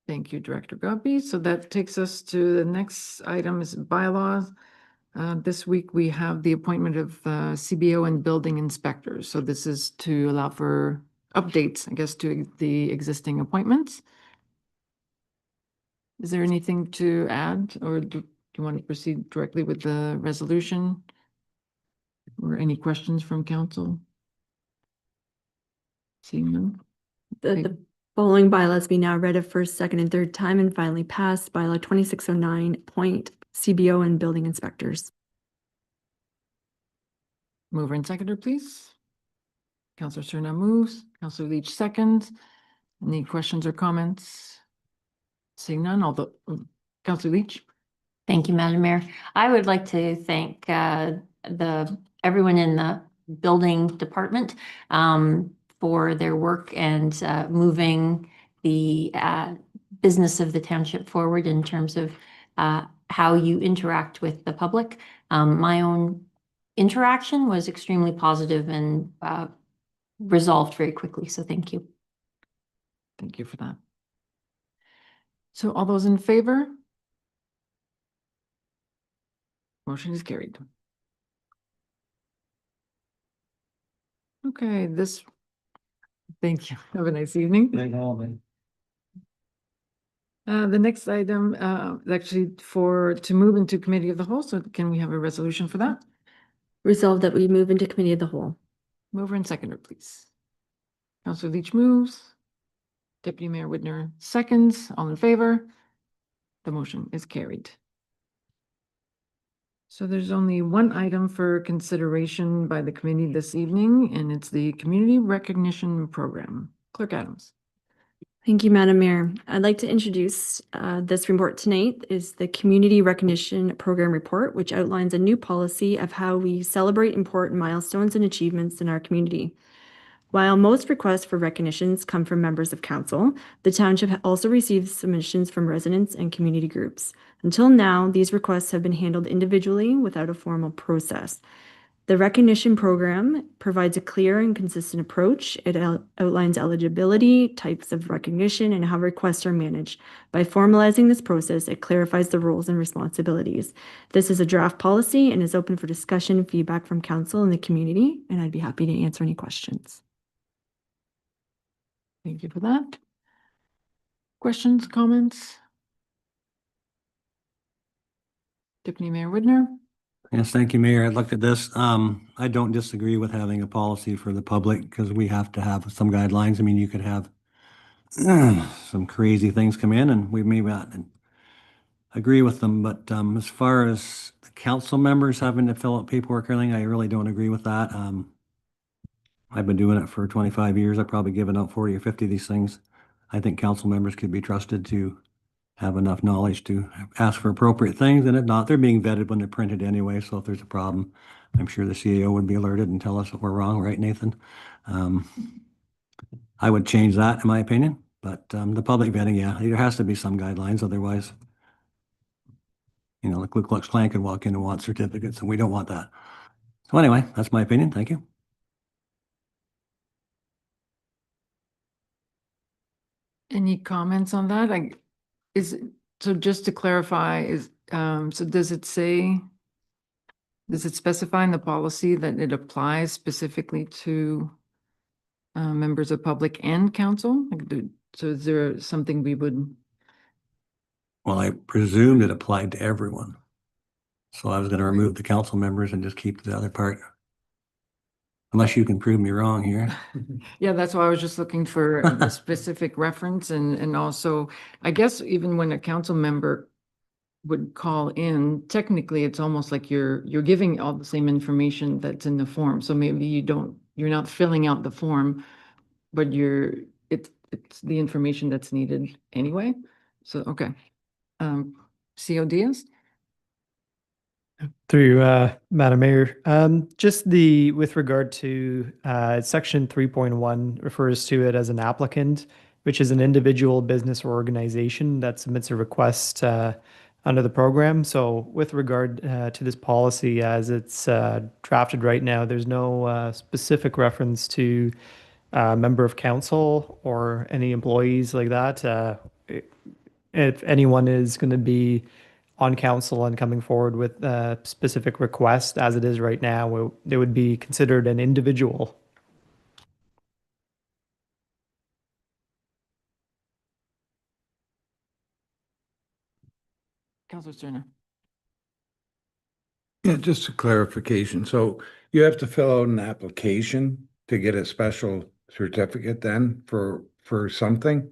Thank you, Director Gombe. So that takes us to the next item is bylaws. This week we have the appointment of CBO and building inspectors. So this is to allow for updates, I guess, to the existing appointments. Is there anything to add or Do you want to proceed directly with the resolution? Or any questions from council? Seeing none? The following bylaws be now read a first, second, and third time and finally passed. Bylaw 2609, appoint CBO and building inspectors. Mover and seconder, please. Counselor Cerna moves, Counselor Leach seconds. Any questions or comments? Seeing none, Counselor Leach? Thank you, Madam Mayor. I would like to thank everyone in the building department for their work and moving the business of the township forward in terms of how you interact with the public. My own interaction was extremely positive and resolved very quickly, so thank you. Thank you for that. So all those in favor? Motion is carried. Okay, thank you. Have a nice evening. The next item, is actually to move into committee of the whole. So can we have a resolution for that? Resolved that we move into committee of the whole. Mover and seconder, please. Counselor Leach moves. Deputy Mayor Whitner seconds. All in favor? The motion is carried. So there's only one item for consideration by the committee this evening, and it's the Community Recognition Program. Clerk Adams. Thank you, Madam Mayor. I'd like to introduce this report tonight is the Community Recognition Program Report, which outlines a new policy of how we celebrate important milestones and achievements in our community. While most requests for recognitions come from members of council, the township also receives submissions from residents and community groups. Until now, these requests have been handled individually without a formal process. The recognition program provides a clear and consistent approach. It outlines eligibility, types of recognition, and how requests are managed. By formalizing this process, it clarifies the roles and responsibilities. This is a draft policy and is open for discussion and feedback from council and the community, and I'd be happy to answer any questions. Thank you for that. Questions, comments? Deputy Mayor Whitner? Yes, thank you, Mayor. I looked at this. I don't disagree with having a policy for the public because we have to have some guidelines. I mean, you could have some crazy things come in and we may not agree with them. But as far as the council members having to fill out paperwork or anything, I really don't agree with that. I've been doing it for 25 years. I've probably given out 40 or 50 of these things. I think council members could be trusted to have enough knowledge to ask for appropriate things, and if not, they're being vetted when they're printed anyway, so if there's a problem, I'm sure the CEO would be alerted and tell us if we're wrong, right, Nathan? I would change that, in my opinion, but the public vetting, yeah, there has to be some guidelines, otherwise, the Ku Klux Klan could walk in and want certificates, and we don't want that. So anyway, that's my opinion, thank you. Any comments on that? So just to clarify, so does it specify in the policy that it applies specifically to members of public and council? So is there something we would? Well, I presumed it applied to everyone. So I was going to remove the council members and just keep the other part. Unless you can prove me wrong here. Yeah, that's why I was just looking for a specific reference and also, I guess even when a council member would call in, technically it's almost like you're giving all the same information that's in the form. So maybe you're not filling out the form, but it's the information that's needed anyway. So, okay. CO Diaz? Through Madam Mayor, just with regard to section 3.1 refers to it as an applicant, which is an individual business or organization that submits a request under the program. So with regard to this policy as it's drafted right now, there's no specific reference to member of council or any employees like that. If anyone is going to be on council and coming forward with a specific request as it is right now, they would be considered an individual. Councilor Cerna. Yeah, just a clarification. So you have to fill out an application to get a special certificate then for something?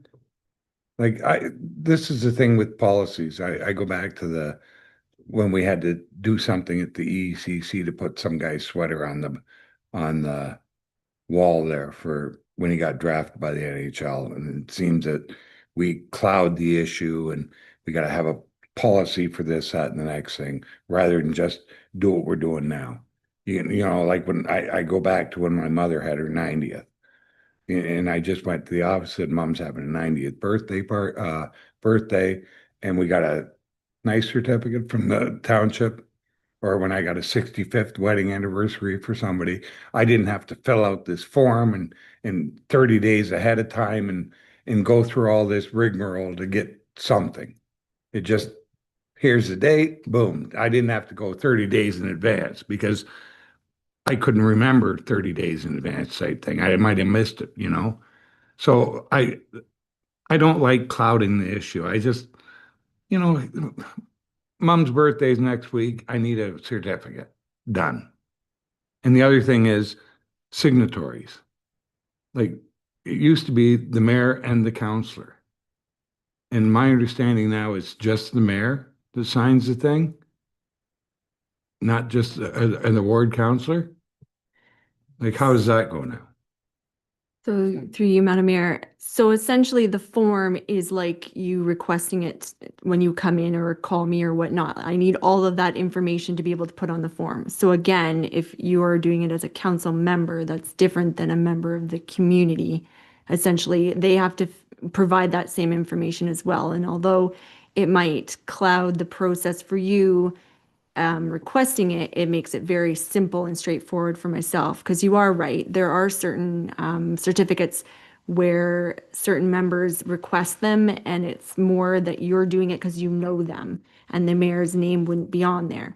Like this is the thing with policies. I go back to when we had to do something at the EECC to put some guy's sweater on the wall there for when he got drafted by the NHL. And it seems that we cloud the issue and we got to have a policy for this, that, and the next thing, rather than just do what we're doing now. You know, like when I go back to when my mother had her 90th. And I just went to the office, said, Mom's having a 90th birthday, and we got a nice certificate from the township. Or when I got a 65th wedding anniversary for somebody, I didn't have to fill out this form and 30 days ahead of time and go through all this rigmarole to get something. It just, here's the date, boom. I didn't have to go 30 days in advance because I couldn't remember 30 days in advance type thing. I might have missed it, you know? So I don't like clouding the issue. I just, you know, Mom's birthday is next week. I need a certificate. Done. And the other thing is signatories. Like it used to be the mayor and the councillor. And my understanding now is just the mayor that signs the thing, not just an ward councillor. Like, how does that go now? So through you, Madam Mayor, so essentially the form is like you requesting it when you come in or call me or whatnot. I need all of that information to be able to put on the form. So again, if you are doing it as a council member, that's different than a member of the community. Essentially, they have to provide that same information as well. And although it might cloud the process for you, requesting it, it makes it very simple and straightforward for myself. Because you are right, there are certain certificates where certain members request them, and it's more that you're doing it because you know them, and the mayor's name wouldn't be on there.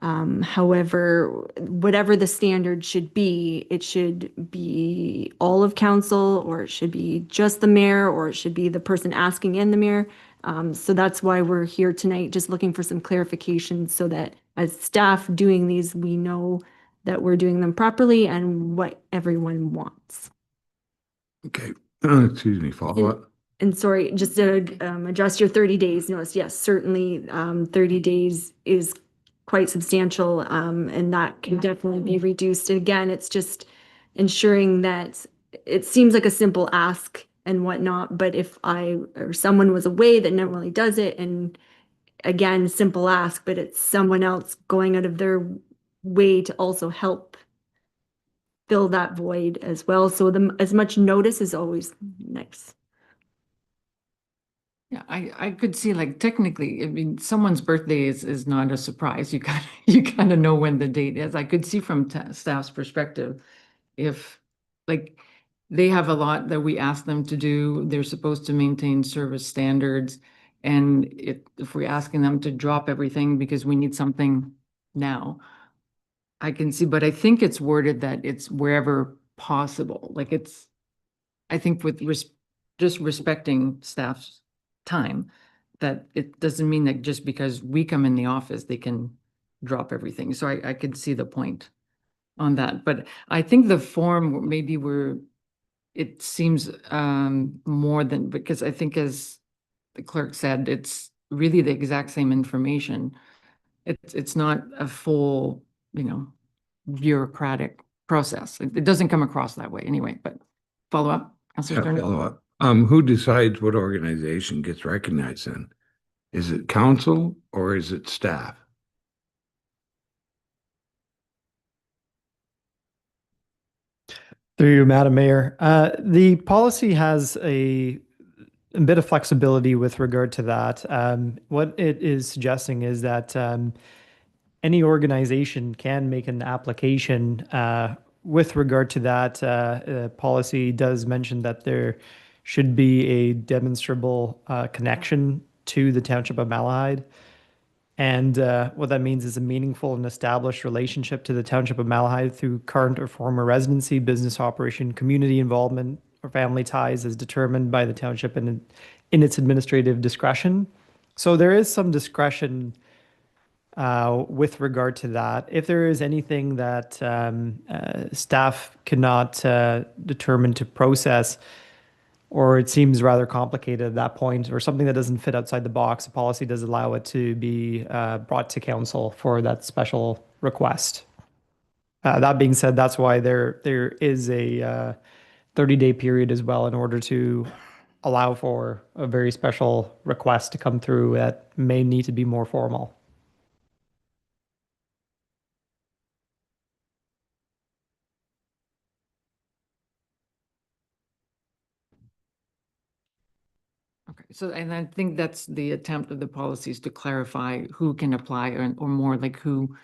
However, whatever the standard should be, it should be all of council, or it should be just the mayor, or it should be the person asking in the mayor. So that's why we're here tonight, just looking for some clarification so that as staff doing these, we know that we're doing them properly and what everyone wants. Okay. Excuse me, follow up. And sorry, just to address your 30 days notice, yes, certainly 30 days is quite substantial, and that can definitely be reduced. Again, it's just ensuring that it seems like a simple ask and whatnot, but if I or someone was away that never really does it, and again, simple ask, but it's someone else going out of their way to also help fill that void as well. So as much notice is always nice. Yeah, I could see, like, technically, I mean, someone's birthday is not a surprise. You kind of know when the date is. I could see from staff's perspective, if, like, they have a lot that we ask them to do, they're supposed to maintain service standards. And if we're asking them to drop everything because we need something now, I can see, but I think it's worded that it's wherever possible. Like I think with just respecting staff's time, that it doesn't mean that just because we come in the office, they can drop everything. So I could see the point on that. But I think the form maybe it seems more than, because I think as the clerk said, it's really the exact same information. It's not a full, bureaucratic process. It doesn't come across that way anyway, but follow up, Councilor Stern? Follow up. Who decides what organization gets recognized then? Is it council or is it staff? Through you, Madam Mayor. The policy has a bit of flexibility with regard to that. What it is suggesting is that any organization can make an application with regard to that. Policy does mention that there should be a demonstrable connection to the Township of Malahide. And what that means is a meaningful and established relationship to the Township of Malahide through current or former residency, business operation, community involvement, or family ties as determined by the township in its administrative discretion. So there is some discretion with regard to that. If there is anything that staff cannot determine to process, or it seems rather complicated at that point, or something that doesn't fit outside the box, the policy does allow it to be brought to council for that special request. That being said, that's why there is a 30-day period as well in order to allow for a very special request to come through that may need to be more formal. Okay, so, and I think that's the attempt of the policies to clarify who can apply or more like who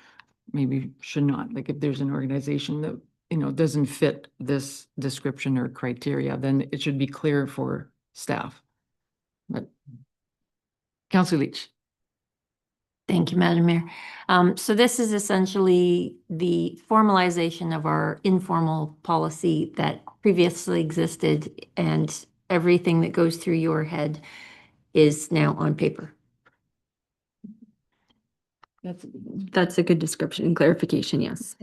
maybe should not. Like if there's an organization that, you know, doesn't fit this description or criteria, then it should be clear for staff. But Councillor Leach. Thank you, Madam Mayor. So this is essentially the formalization of our informal policy that previously existed, and everything that goes through your head is now on paper. That's a good description and clarification, yes.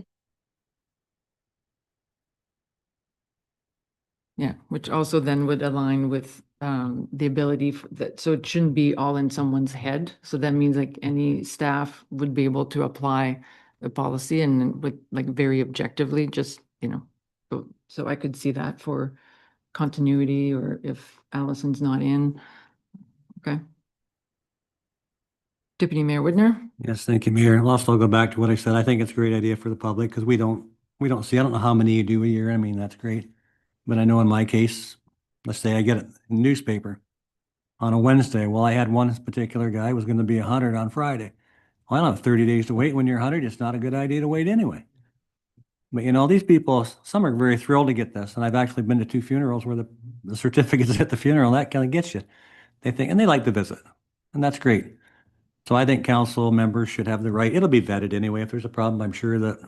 Yeah, which also then would align with the ability for that, so it shouldn't be all in someone's head. So that means like any staff would be able to apply the policy and with like very objectively, just, you know, so I could see that for continuity or if Allison's not in. Okay. Deputy Mayor Widner? Yes, thank you, Mayor. I'll also go back to what I said. I think it's a great idea for the public because we don't see, I don't know how many you do a year. I mean, that's great. But I know in my case, let's say I get a newspaper on a Wednesday. Well, I had one particular guy was going to be 100 on Friday. Well, I don't have 30 days to wait. When you're 100, it's not a good idea to wait anyway. But you know, these people, some are very thrilled to get this. And I've actually been to 2 funerals where the certificates at the funeral, that kind of gets you. They think, and they like to visit. And that's great. So I think council members should have the right, it'll be vetted anyway. If there's a problem, I'm sure that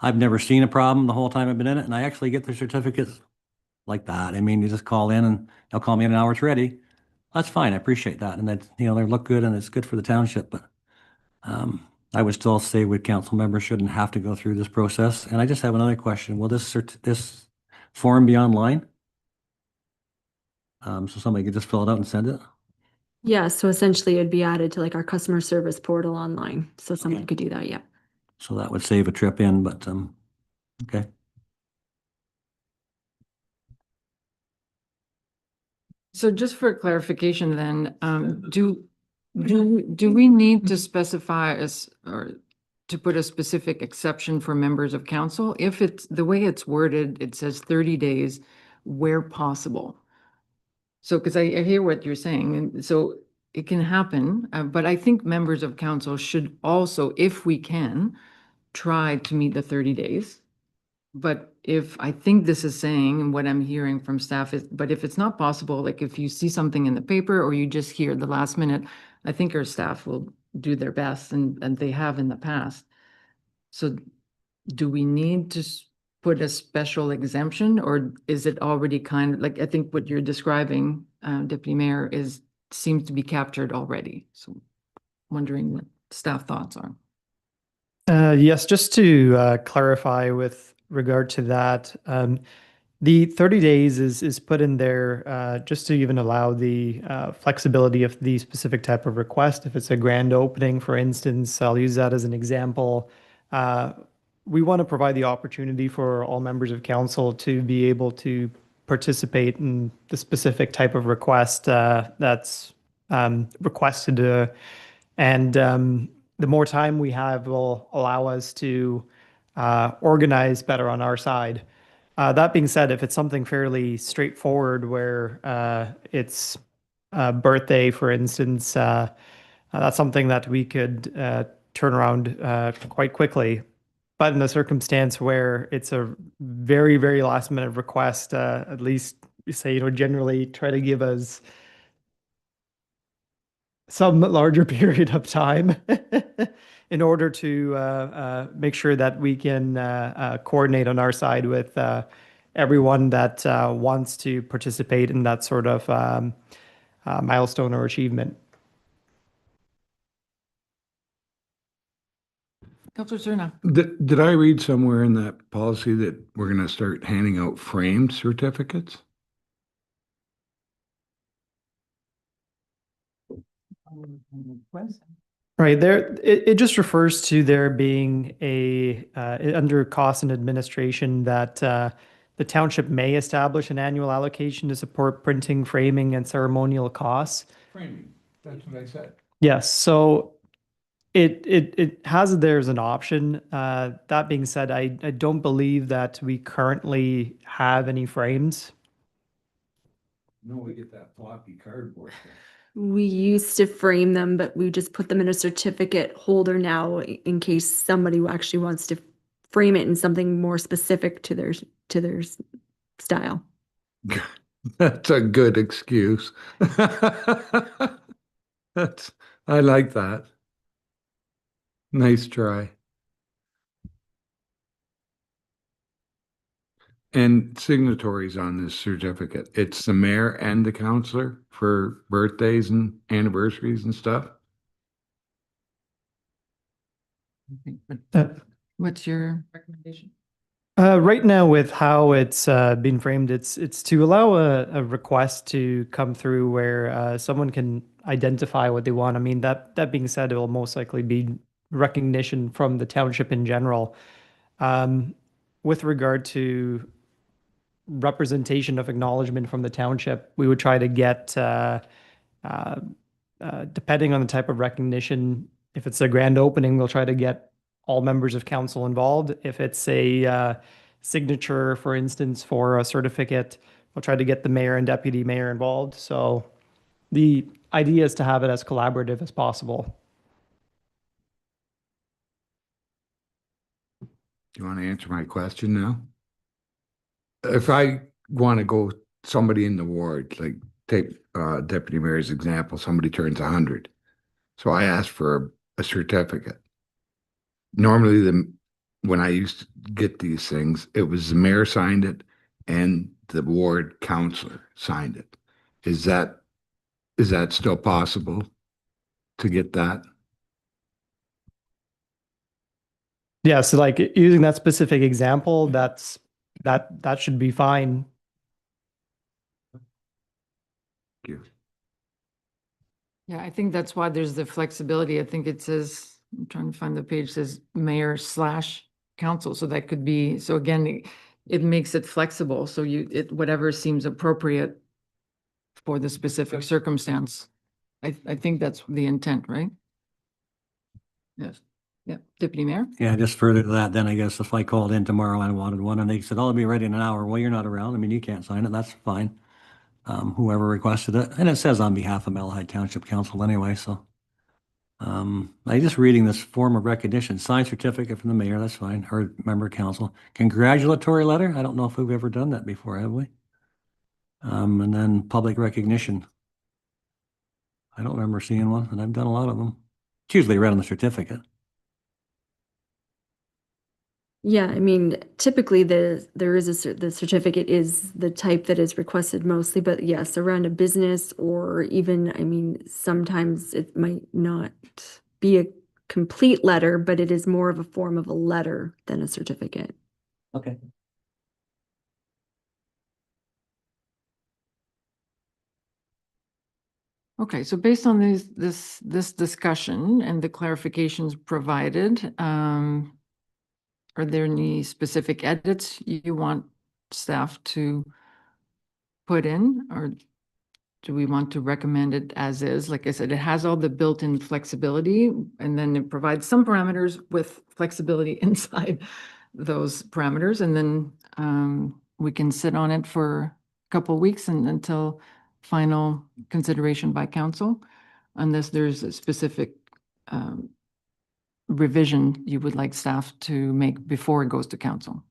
I've never seen a problem the whole time I've been in it. And I actually get the certificates like that. I mean, you just call in and they'll call me in an hour, it's ready. That's fine. I appreciate that. And that, you know, they look good and it's good for the township. But I would still say with council members shouldn't have to go through this process. And I just have another question. Will this form be online? So somebody could just fill it out and send it? Yeah, so essentially it'd be added to like our customer service portal online. So someone could do that, yeah. So that would save a trip in, but okay. So just for clarification then, do we need to specify or to put a specific exception for members of council? If it's the way it's worded, it says 30 days where possible. So, because I hear what you're saying, and so it can happen, but I think members of council should also, if we can, try to meet the 30 days. But if I think this is saying, and what I'm hearing from staff is, but if it's not possible, like if you see something in the paper or you just hear the last minute, I think our staff will do their best and they have in the past. So do we need to put a special exemption, or is it already kind of like, I think what you're describing, Deputy Mayor, seems to be captured already. So wondering what staff thoughts are. Yes, just to clarify with regard to that, the 30 days is put in there just to even allow the flexibility of the specific type of request. If it's a grand opening, for instance, I'll use that as an example. We want to provide the opportunity for all members of council to be able to participate in the specific type of request that's requested. And the more time we have will allow us to organize better on our side. That being said, if it's something fairly straightforward where it's a birthday, for instance, that's something that we could turn around quite quickly. But in a circumstance where it's a very, very last minute request, at least we say, generally try to give us some larger period of time in order to make sure that we can coordinate on our side with everyone that wants to participate in that sort of milestone or achievement. Counselor Cerna. Did I read somewhere in that policy that we're gonna start handing out framed certificates? Right there, it just refers to there being under cost and administration that the township may establish an annual allocation to support printing, framing, and ceremonial costs. Framing, that's what I said. Yes, so it has there's an option. That being said, I don't believe that we currently have any frames. No, we get that floppy cardboard thing. We used to frame them, but we just put them in a certificate holder now in case somebody who actually wants to frame it in something more specific to their style. That's a good excuse. I like that. Nice try. And signatories on this certificate, it's the mayor and the counselor for birthdays and anniversaries and stuff? What's your recommendation? Right now, with how it's been framed, it's to allow a request to come through where someone can identify what they want. I mean, that being said, it will most likely be recognition from the township in general. With regard to representation of acknowledgement from the township, we would try to get, depending on the type of recognition, if it's a grand opening, we'll try to get all members of council involved. If it's a signature, for instance, for a certificate, we'll try to get the mayor and deputy mayor involved. So the idea is to have it as collaborative as possible. Do you want to answer my question now? If I want to go somebody in the ward, like take deputy mayor's example, somebody turns 100. So I ask for a certificate. Normally, when I used to get these things, it was the mayor signed it and the ward counselor signed it. Is that still possible to get that? Yeah, so like using that specific example, that should be fine. Thank you. Yeah, I think that's why there's the flexibility. I think it says, I'm trying to find the page, says mayor/council. So that could be, so again, it makes it flexible. So whatever seems appropriate for the specific circumstance. I think that's the intent, right? Yes. Yeah, Deputy Mayor? Yeah, just further to that, then I guess if I called in tomorrow and I wanted one and they said, oh, it'll be ready in an hour. Well, you're not around. I mean, you can't sign it. That's fine. Whoever requested it. And it says on behalf of Malahide Township Council anyway, so. I just reading this form of recognition, signed certificate from the mayor, that's fine, or member of council. Congratulatory letter, I don't know if we've ever done that before, have we? And then public recognition. I don't remember seeing one, and I've done a lot of them. It's usually read on the certificate. Yeah, I mean, typically the certificate is the type that is requested mostly, but yes, around a business or even, I mean, sometimes it might not be a complete letter, but it is more of a form of a letter than a certificate. Okay. Okay, so based on this discussion and the clarifications provided, are there any specific edits you want staff to put in, or do we want to recommend it as is? Like I said, it has all the built-in flexibility, and then it provides some parameters with flexibility inside those parameters, and then we can sit on it for a couple of weeks and until final consideration by council, unless there's a specific revision you would like staff to make before it goes to council.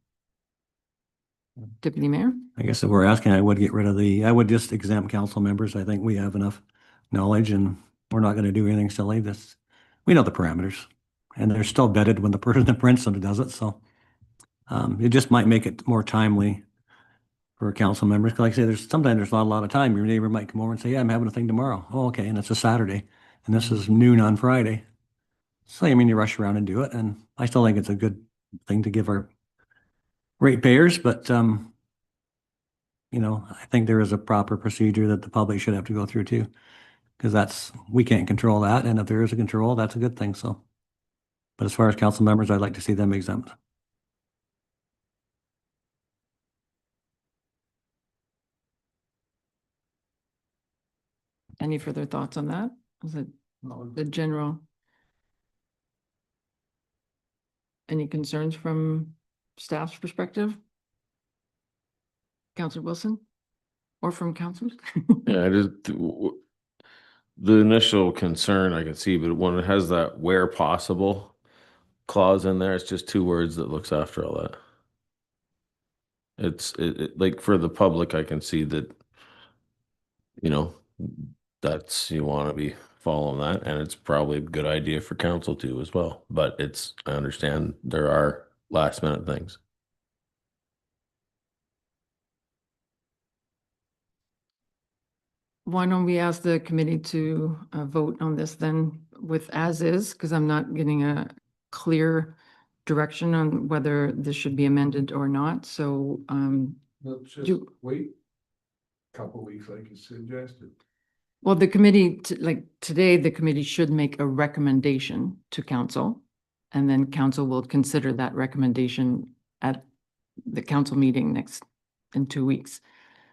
Deputy Mayor? I guess if we're asking, I would get rid of I would just exempt council members. I think we have enough knowledge and we're not going to do anything silly. We know the parameters and they're still vetted when the person that prints them does it. So it just might make it more timely for council members. Like I say, sometimes there's not a lot of time. Your neighbor might come over and say, yeah, I'm having a thing tomorrow. Oh, okay. And it's a Saturday and this is noon on Friday. So, I mean, you rush around and do it, and I still think it's a good thing to give our ratepayers, but, you know, I think there is a proper procedure that the public should have to go through too. Because we can't control that, and if there is a control, that's a good thing, so. But as far as council members, I'd like to see them exempt. Any further thoughts on that? Is it the general? Any concerns from staff's perspective? Counselor Wilson? Or from councilors? Yeah, the initial concern I can see, but when it has that where possible clause in there, it's just two words that looks after all that. Like for the public, I can see that, you know, you want to be following that, and it's probably a good idea for council too as well. But I understand there are last minute things. Why don't we ask the committee to vote on this then with as is, because I'm not getting a clear direction on whether this should be amended or not, so Let's just do- wait a couple weeks like you suggested. well, the committee, like today, the committee should make a recommendation to council, and then council will consider that recommendation at the council meeting in 2 weeks.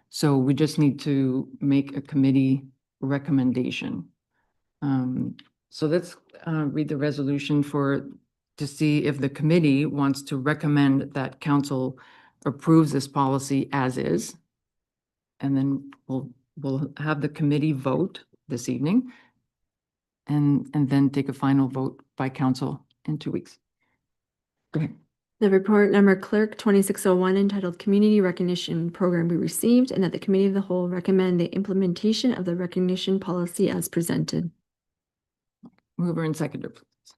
So we just need to make a committee recommendation. So let's read the resolution to see if the committee wants to recommend that council approves this policy as is. And then we'll have the committee vote this evening and then take a final vote by council in 2 weeks. Go ahead. The report number clerk 2601 entitled Community Recognition Program be received, and that the Committee of the Whole recommend the implementation of the recognition policy as presented. Mover and seconder, please.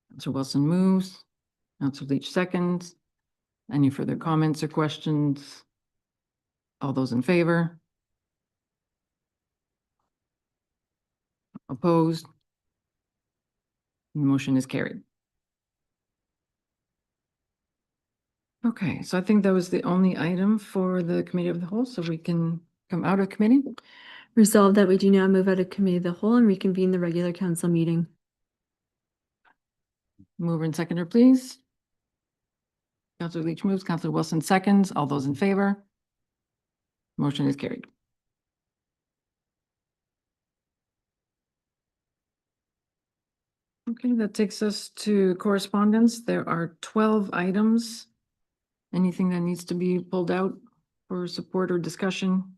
Councilor Wilson moves. Councilor Leach seconds. Any further comments or questions? All those in favor? Opposed? Motion is carried. Okay, so I think that was the only item for the Committee of the Whole, so we can come out of committee. Resolved that we do now move out of Committee of the Whole and reconvene the regular council meeting. Mover and seconder, please. Councilor Leach moves, Councilor Wilson seconds. All those in favor? Motion is carried. Okay, that takes us to correspondence. There are 12 items. Anything that needs to be pulled out for support or discussion?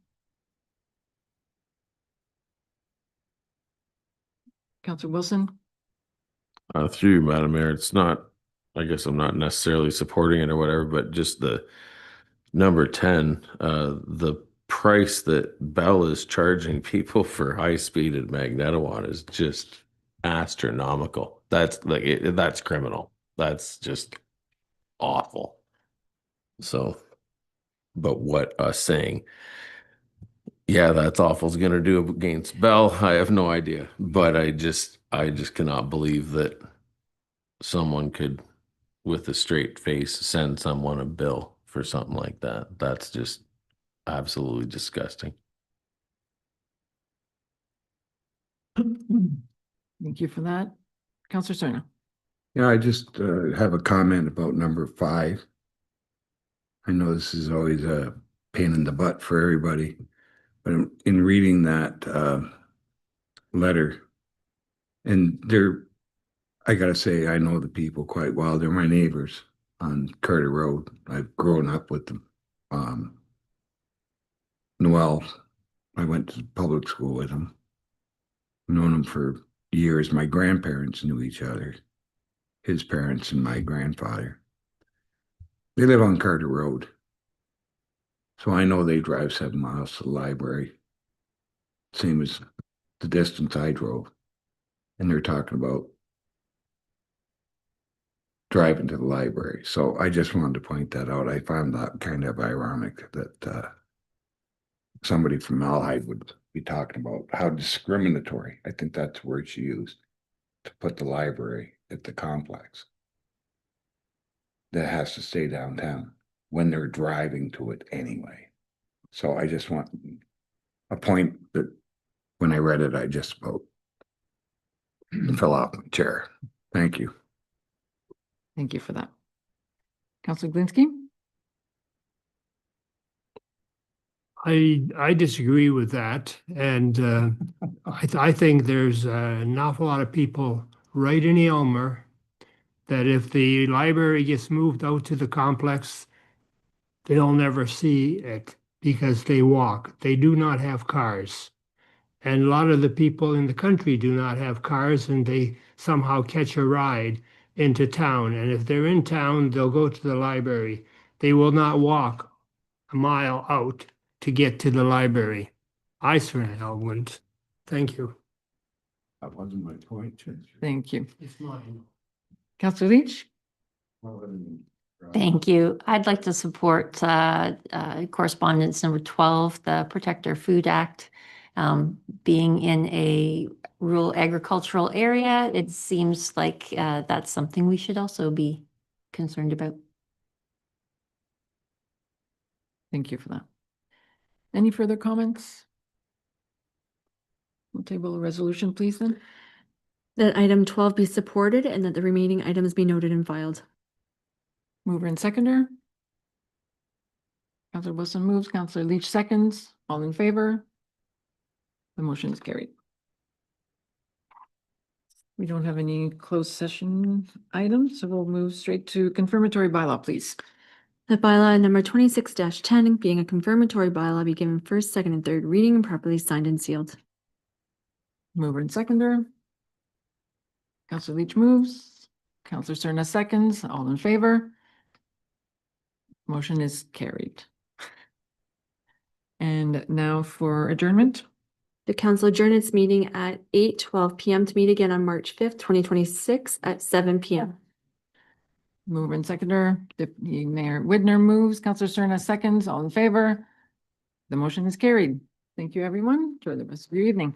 Councilor Wilson? Through you, Madam Mayor, it's not, I guess I'm not necessarily supporting it or whatever, but just the number 10, the price that Bell is charging people for high speed at Magnetawan is just astronomical. That's that's criminal. That's just awful. So, but what us saying, yeah, that's awful is going to do against Bell, I have no idea. But I just cannot believe that someone could, with a straight face, send someone a bill for something like that. That's just absolutely disgusting. Thank you for that. Councilor Cerna? Yeah, I just have a comment about number 5. I know this is always a pain in the butt for everybody, but in reading that letter, and I gotta say, I know the people quite well. They're my neighbors on Carter Road. I've grown up with them. Noel, I went to public school with him. Known him for years. My grandparents knew each other. His parents and my grandfather. They live on Carter Road. So I know they drive 7 miles to the library. Same as the distance I drove. And they're talking about driving to the library. So I just wanted to point that out. I found that kind of ironic that somebody from Malahide would be talking about how discriminatory, I think that's the word she used, to put the library at the complex. That has to stay downtown when they're driving to it anyway. So I just want a point that when I read it, I just about fell off my chair. Thank you. Thank you for that. Councillor Glinski? I disagree with that, and I think there's an awful lot of people right in Aylmer that if the library gets moved out to the complex, they'll never see it because they walk. They do not have cars. And a lot of the people in the country do not have cars, and they somehow catch a ride into town. And if they're in town, they'll go to the library. They will not walk a mile out to get to the library. I certainly wouldn't. Thank you. That wasn't my point. Thank you. It's not. Councillor Leach? Thank you. I'd like to support correspondence number 12, the Protect Our Food Act. Being in a rural agricultural area, it seems like that's something we should also be concerned about. Thank you for that. Any further comments? We'll table a resolution, please, then. That item 12 be supported and that the remaining items be noted and filed. Mover and seconder. Councillor Wilson moves, Councillor Leach seconds. All in favor? The motion is carried. We don't have any closed session items, so we'll move straight to confirmatory bylaw, please. That bylaw number 26-10, being a confirmatory bylaw, be given first, second, and third reading and properly signed and sealed. Mover and seconder. Councillor Leach moves, Councillor Cerna seconds. All in favor? Motion is carried. And now for adjournment. The council adjourned its meeting at 8:12 p.m. to meet again on March 5th, 2026 at 7 p.m. Mover and seconder, Deputy Mayor Widner moves, Councillor Cerna seconds. All in favor? The motion is carried. Thank you, everyone. Enjoy the rest of your evening.